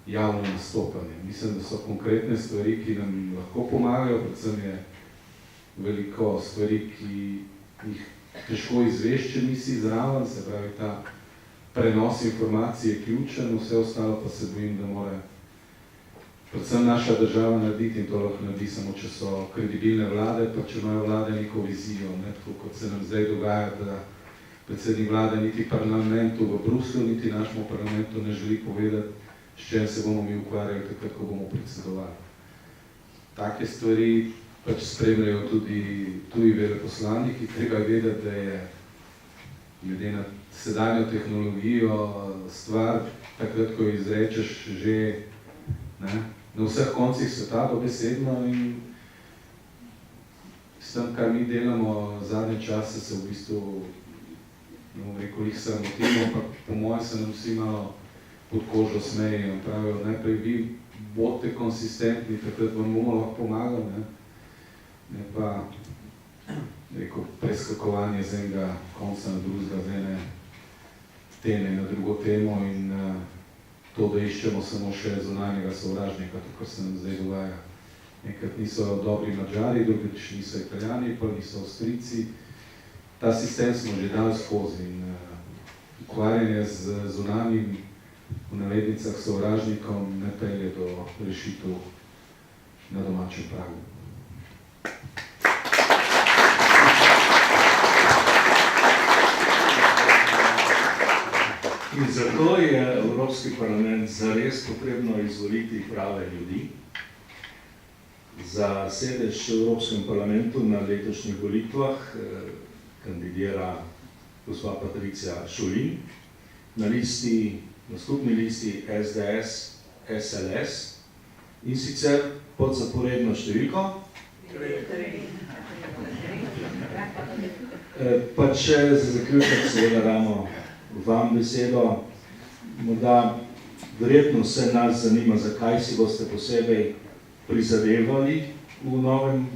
S4: javno nastopanje. Mislim, da so konkretne stvari, ki nam lahko pomagajo, predvsem je veliko stvari, ki jih težko izveš, če nisi zraven, se pravi, ta prenos informacij je ključen, vse ostalo pa se bojim, da mora predvsem naša država narediti, in to lahko naredi samo, če so kredibilne vlade, pa če imajo vlade neko vizijo, ne? Tako kot se nam zdaj dogaja, da predsednik vlade niti parlamentu v Bruslju, niti našemu parlamentu ne želi povedati, s čem se bomo mi ukvarjali takrat, ko bomo predsedovali. Take stvari pač spremljajo tudi tuji veleposlaniki. Treba vedeti, da je glede na sedanjo tehnologijo stvar, takrat, ko izrečeš že na vseh koncih sveta dobesedno, in s tem, kar mi delamo zadnje čase, se v bistvu, ne bom rekel, jih sramotimo, pa po mojem se nam vsi malo pod kožo smejijo. Pravijo, najprej vi bodite konsistentni, takrat vam bomo lahko pomagali, ne pa rekel, preskakovanje z enega konca na drugega, z ene teme na drugo temo, in to, da iščemo samo še zunanjega sovražnika, to, kar se nam zdaj dogaja. Enkrat niso dobri Madžari, drugič niso Italijani, pa niso Avstrijci. Ta sistem smo že dali skozi, in ukvarjanje z zunanjim, v navednicah, sovražnikom ne pelje do rešitev na domačem pragu.
S1: In zato je Evropski parlament zares potrebno izvoliti prave ljudi. Za sedež v Evropskem parlamentu na letošnjih volitvah kandidira gospa Patricia Šulin na skupni listi SDS SLS, in sicer pod zaporedno številko. Pa če za zaključek seveda damo vam besedo, morda verjetno vse nas zanima, zakaj si boste posebej prizadevali v novem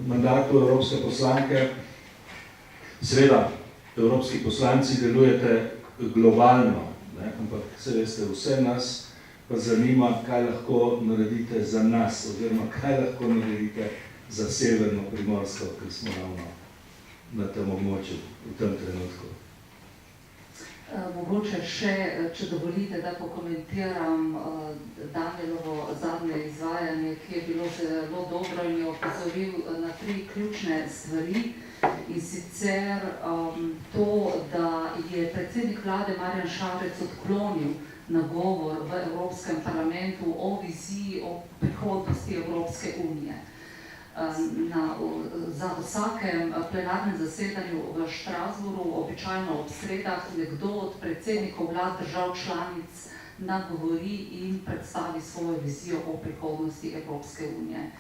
S1: mandatu evropske poslanke. Seveda, evropski poslanci delujete globalno, ampak se veste, vse nas pa zanima, kaj lahko naredite za nas, oziroma kaj lahko naredite za severno Primorsko, ker smo ravno na tem območju v tem trenutku.
S2: Mogoče še, če dovolite, da pokomentiram Danielovo zadnje izvajanje, ki je bilo zelo dobro in je opozoril na 3 ključne stvari. In sicer to, da je predsednik vlade Marjan Šarec odklonil nagovor v Evropskem parlamentu o viziji, o prihodnosti Evropske unije. Za vsakem plenarnem zasedanju v Štrasburu, običajno ob sredah, nekdo od predsednikov vlad držav članic nagovori in predstavi svojo vizijo o prihodnosti Evropske unije.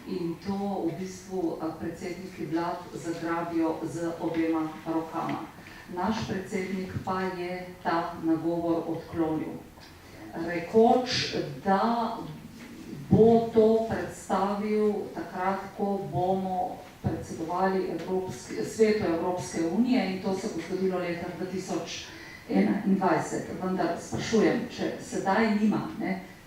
S2: In to v bistvu predsedniki vlad zagrabijo z obema rokama. Naš predsednik pa je ta nagovor odklonil, rekoč, da bo to predstavil takrat, ko bomo predsedovali svetu Evropske unije, in to se bo zgodilo leta 2021. Vendar sprašujem, če sedaj nima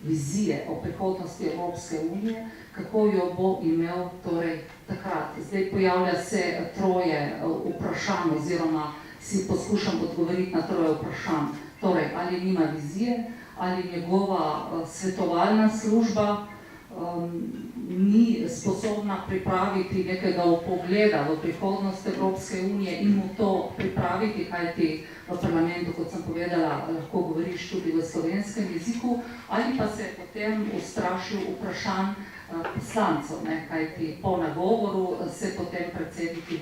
S2: vizije o prihodnosti Evropske unije, kako jo bo imel torej takrat. Zdaj pojavlja se 3 vprašanj, oziroma si poskušam odgovoriti na 3 vprašanj. Torej, ali nima vizije, ali njegova svetovalna služba ni sposobna pripraviti nekega vpogleda v prihodnost Evropske unije in mu to pripraviti, kajti v parlamentu, kot sem povedala, lahko govoriš tudi v slovenskem jeziku, ali pa se je potem ustrašil vprašanj poslancev, kajti po nagovoru se potem predsednike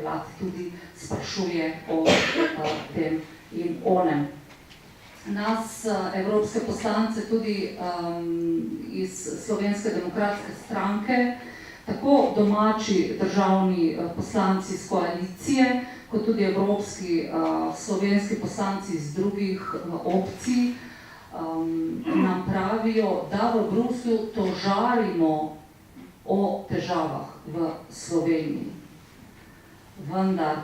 S2: vlad tudi sprašuje o tem in onem. Nas, evropske poslance, tudi iz Slovenske demokratske stranke, tako domači državni poslanci iz koalicije, kot tudi evropski slovenski poslanci iz drugih opcij, nam pravijo, da v Bruslju tožarimo o težavah v Sloveniji. Vendar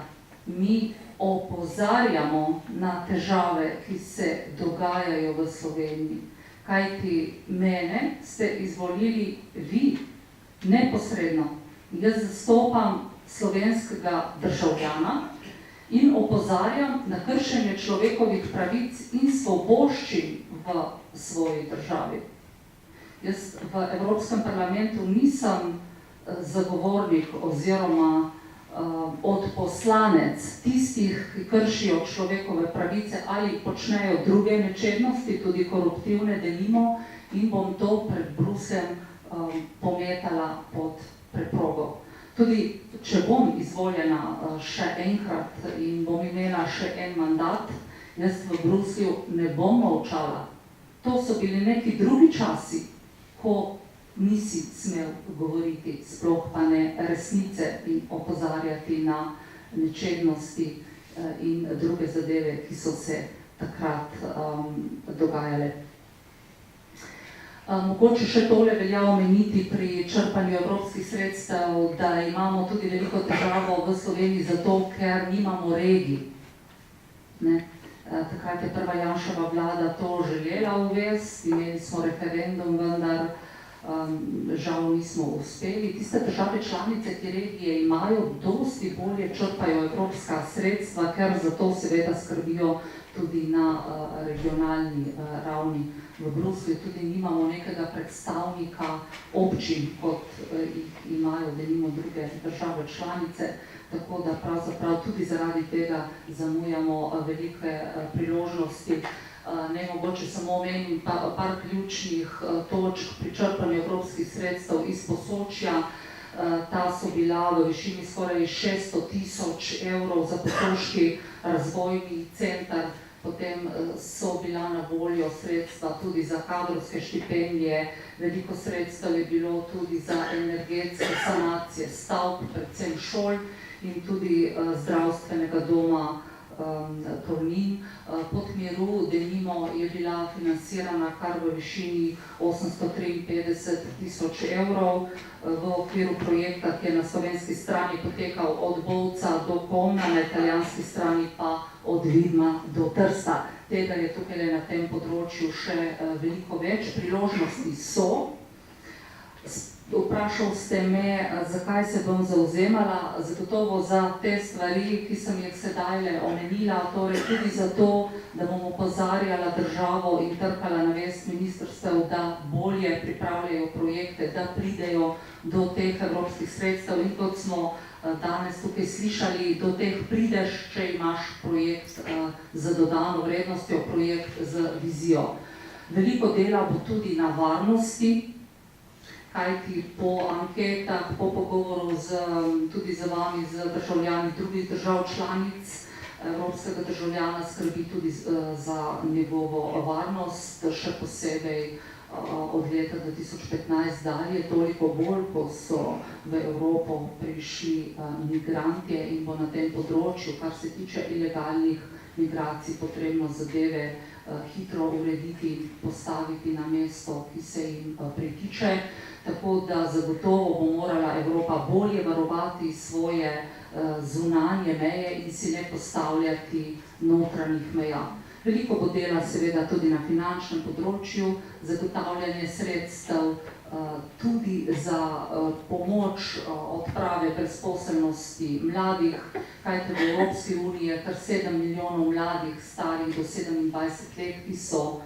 S2: mi opozarjamo na težave, ki se dogajajo v Sloveniji. Kajti mene ste izvolili vi, neposredno. Jaz zastopam slovenskega državljana in opozarjam na kršenje človekovih pravic in svoboščin v svoji državi. Jaz v Evropskem parlamentu nisem zagovornik oziroma odposlanec tistih, ki kršijo človekove pravice ali počnejo druge nečednosti, tudi koruptivne denimo, in bom to pred Brusljem pometala pod preprogo. Tudi če bom izvoljena še enkrat in bom imela še en mandat, jaz v Bruslju ne bom molčala. To so bili neki drugi časi, ko nisi smel govoriti, sploh pa ne resnice in opozarjati na nečednosti in druge zadeve, ki so se takrat dogajale. Mogoče še tole velja omeniti pri črpanju evropskih sredstev, da imamo tudi veliko težavo v Sloveniji zato, ker nimamo regij. Takrat je prva Janševa vlada to želela uvesti, imeli smo referendum, vendar žal nismo uspeli. Tiste države članice, ki regije imajo, dosti bolje črpajo evropska sredstva, ker za to seveda skrbijo tudi na regionalni ravni. V Bruslju tudi nimamo nekega predstavnika občin, kot jih imajo denimo druge države članice, tako da pravzaprav tudi zaradi tega zamujamo velike priložnosti. Ne, mogoče samo omenim par ključnih točk pri črpanju evropskih sredstev iz Posočja. Ta so bila v višini skoraj 600 000 evrov za Posočki razvojni center, potem so bila na voljo sredstva tudi za kadrovske štipendije, veliko sredstev je bilo tudi za energetske sanacije stavb, predvsem šol in tudi zdravstvenega doma Tolmin. Pod miru denimo je bila financirana kar v višini 853 000 evrov v okviru projekta, ki je na slovenski strani potekal od Bovca do Komna, na italijanski strani pa od Vidma do Trsta. Tega je tukaj na tem področju še veliko več. Priložnosti so. Vprašal ste me, zakaj se bom zauzemala, zagotovo za te stvari, ki sem jih sedajle omenila, torej tudi zato, da bom opozarjala državo in trkala na vest ministrstev, da bolje pripravljajo projekte, da pridejo do teh evropskih sredstev in kot smo danes tukaj slišali, do teh prideš, če imaš projekt z dodano vrednostjo, projekt z vizijo. Veliko dela bo tudi na varnosti, kajti po anketah, po pogovoru tudi z vami, z državljani drugih držav članic, evropskega državljana skrbi tudi za njegovo varnost, še posebej od leta 2015 dalje, toliko bolj, ko so v Evropo prišli migrantje in bo na tem področju, kar se tiče ilegalnih migracij, potrebno zadeve hitro urediti, postaviti na mesto, ki se jim pritiče. Tako da zagotovo bo morala Evropa bolje varovati svoje zunanje meje in si ne postavljati notranjih meja. Veliko bo dela seveda tudi na finančnem področju, zagotavljanje sredstev tudi za pomoč odprave brezposelnosti mladih, kajte v Evropski uniji je kar 7 milijonov mladih starih do 27 let, ki so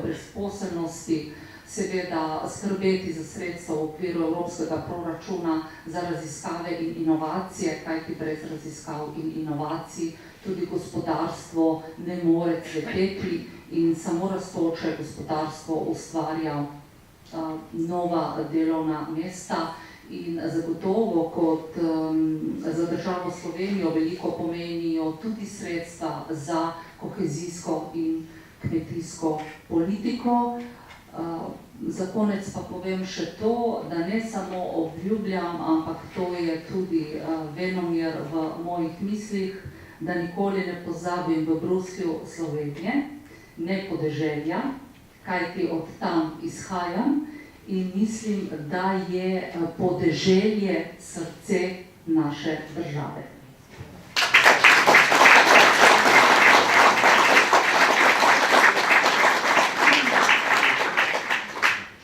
S2: brezposelnosti. Seveda skrbeti za sredstva v okviru evropskega proračuna za raziskave in inovacije, kajti brez raziskav in inovacij tudi gospodarstvo ne more cveteti in samo rastoče gospodarstvo ustvarja nova delovna mesta in zagotovo kot za državo Slovenijo veliko pomenijo tudi sredstva za kohezijsko in kmetijsko politiko. Za konec pa povem še to, da ne samo obljubljam, ampak to je tudi venomer v mojih mislih, da nikoli ne pozabim v Bruslju Slovenije, ne podeželja, kajti od tam izhajam in mislim, da je podeželje srce naše države.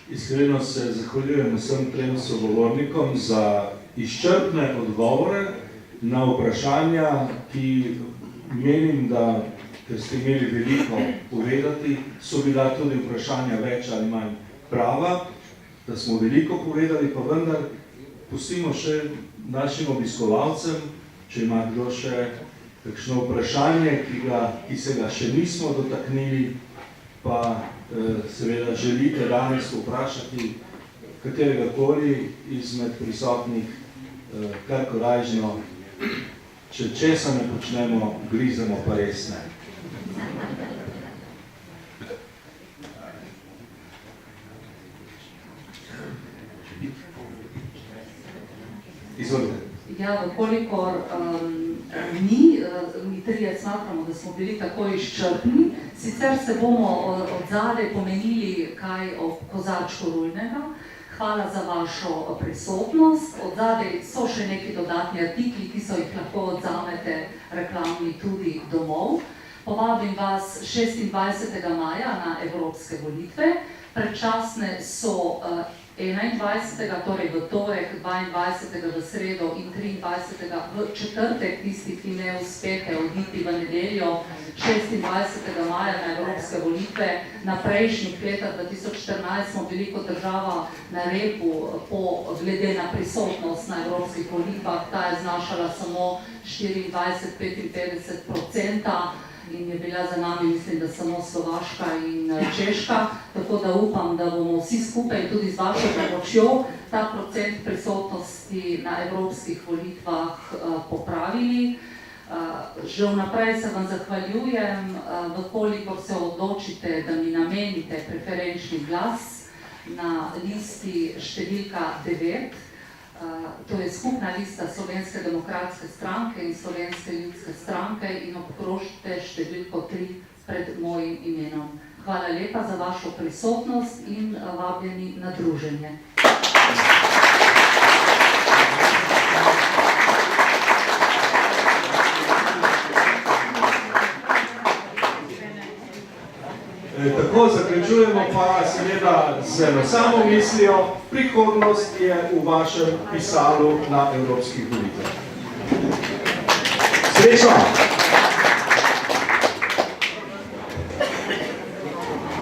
S1: Iskreno se zahvaljujem vsem trem sogovornikom za izčrpne odgovore na vprašanja, ki menim, da, ker ste imeli veliko povedati, so bila tudi vprašanja več ali manj prava, da smo veliko povedali, pa vendar pustimo še našim obiskovalcem, če ima kdo še kakšno vprašanje, ki se ga še nismo dotaknili, pa seveda želite danes vprašati kateregakoli izmed prisotnih, kar korajžno, če česa ne počnemo, grizemo pa res ne. Izvolite.
S2: Ja, vkolikor mi trije smatramo, da smo bili tako izčrpni, sicer se bomo odzadaj pomenili kaj o kozarčku rujnega. Hvala za vašo prisotnost. Odzadaj so še neki dodatni artikli, ki so jih lahko odzamete reklamni tudi domov. Povabim vas 26. maja na evropske volitve. Predčasne so 21. torej v torek, 22. v sredo in 23. v četrtek, tisti, ki ne uspehe oditi v nedeljo 26. maja na evropske volitve. Na prejšnjih leta 2014 smo bili kot država na repu glede na prisotnost na evropskih volitvah. Ta je znašala samo 24–55% in je bila za nami, mislim, da samo Slovaška in Češka, tako da upam, da bomo vsi skupaj tudi z vašo pomočjo ta procent prisotnosti na evropskih volitvah popravili. Že vnaprej se vam zahvaljujem, vkolikor se odločite, da mi namenite preferenčni glas na listi številka 9. To je skupna lista Slovenske demokratske stranke in Slovenske ljudske stranke in obkrožite številko 3 pred mojim imenom. Hvala lepa za vašo prisotnost in vabljeni na druženje.
S1: Tako zaključujemo pa seveda z eno samo mislijo, prihodnost je v vašem pisalu na evropskih volitvah. Srečno!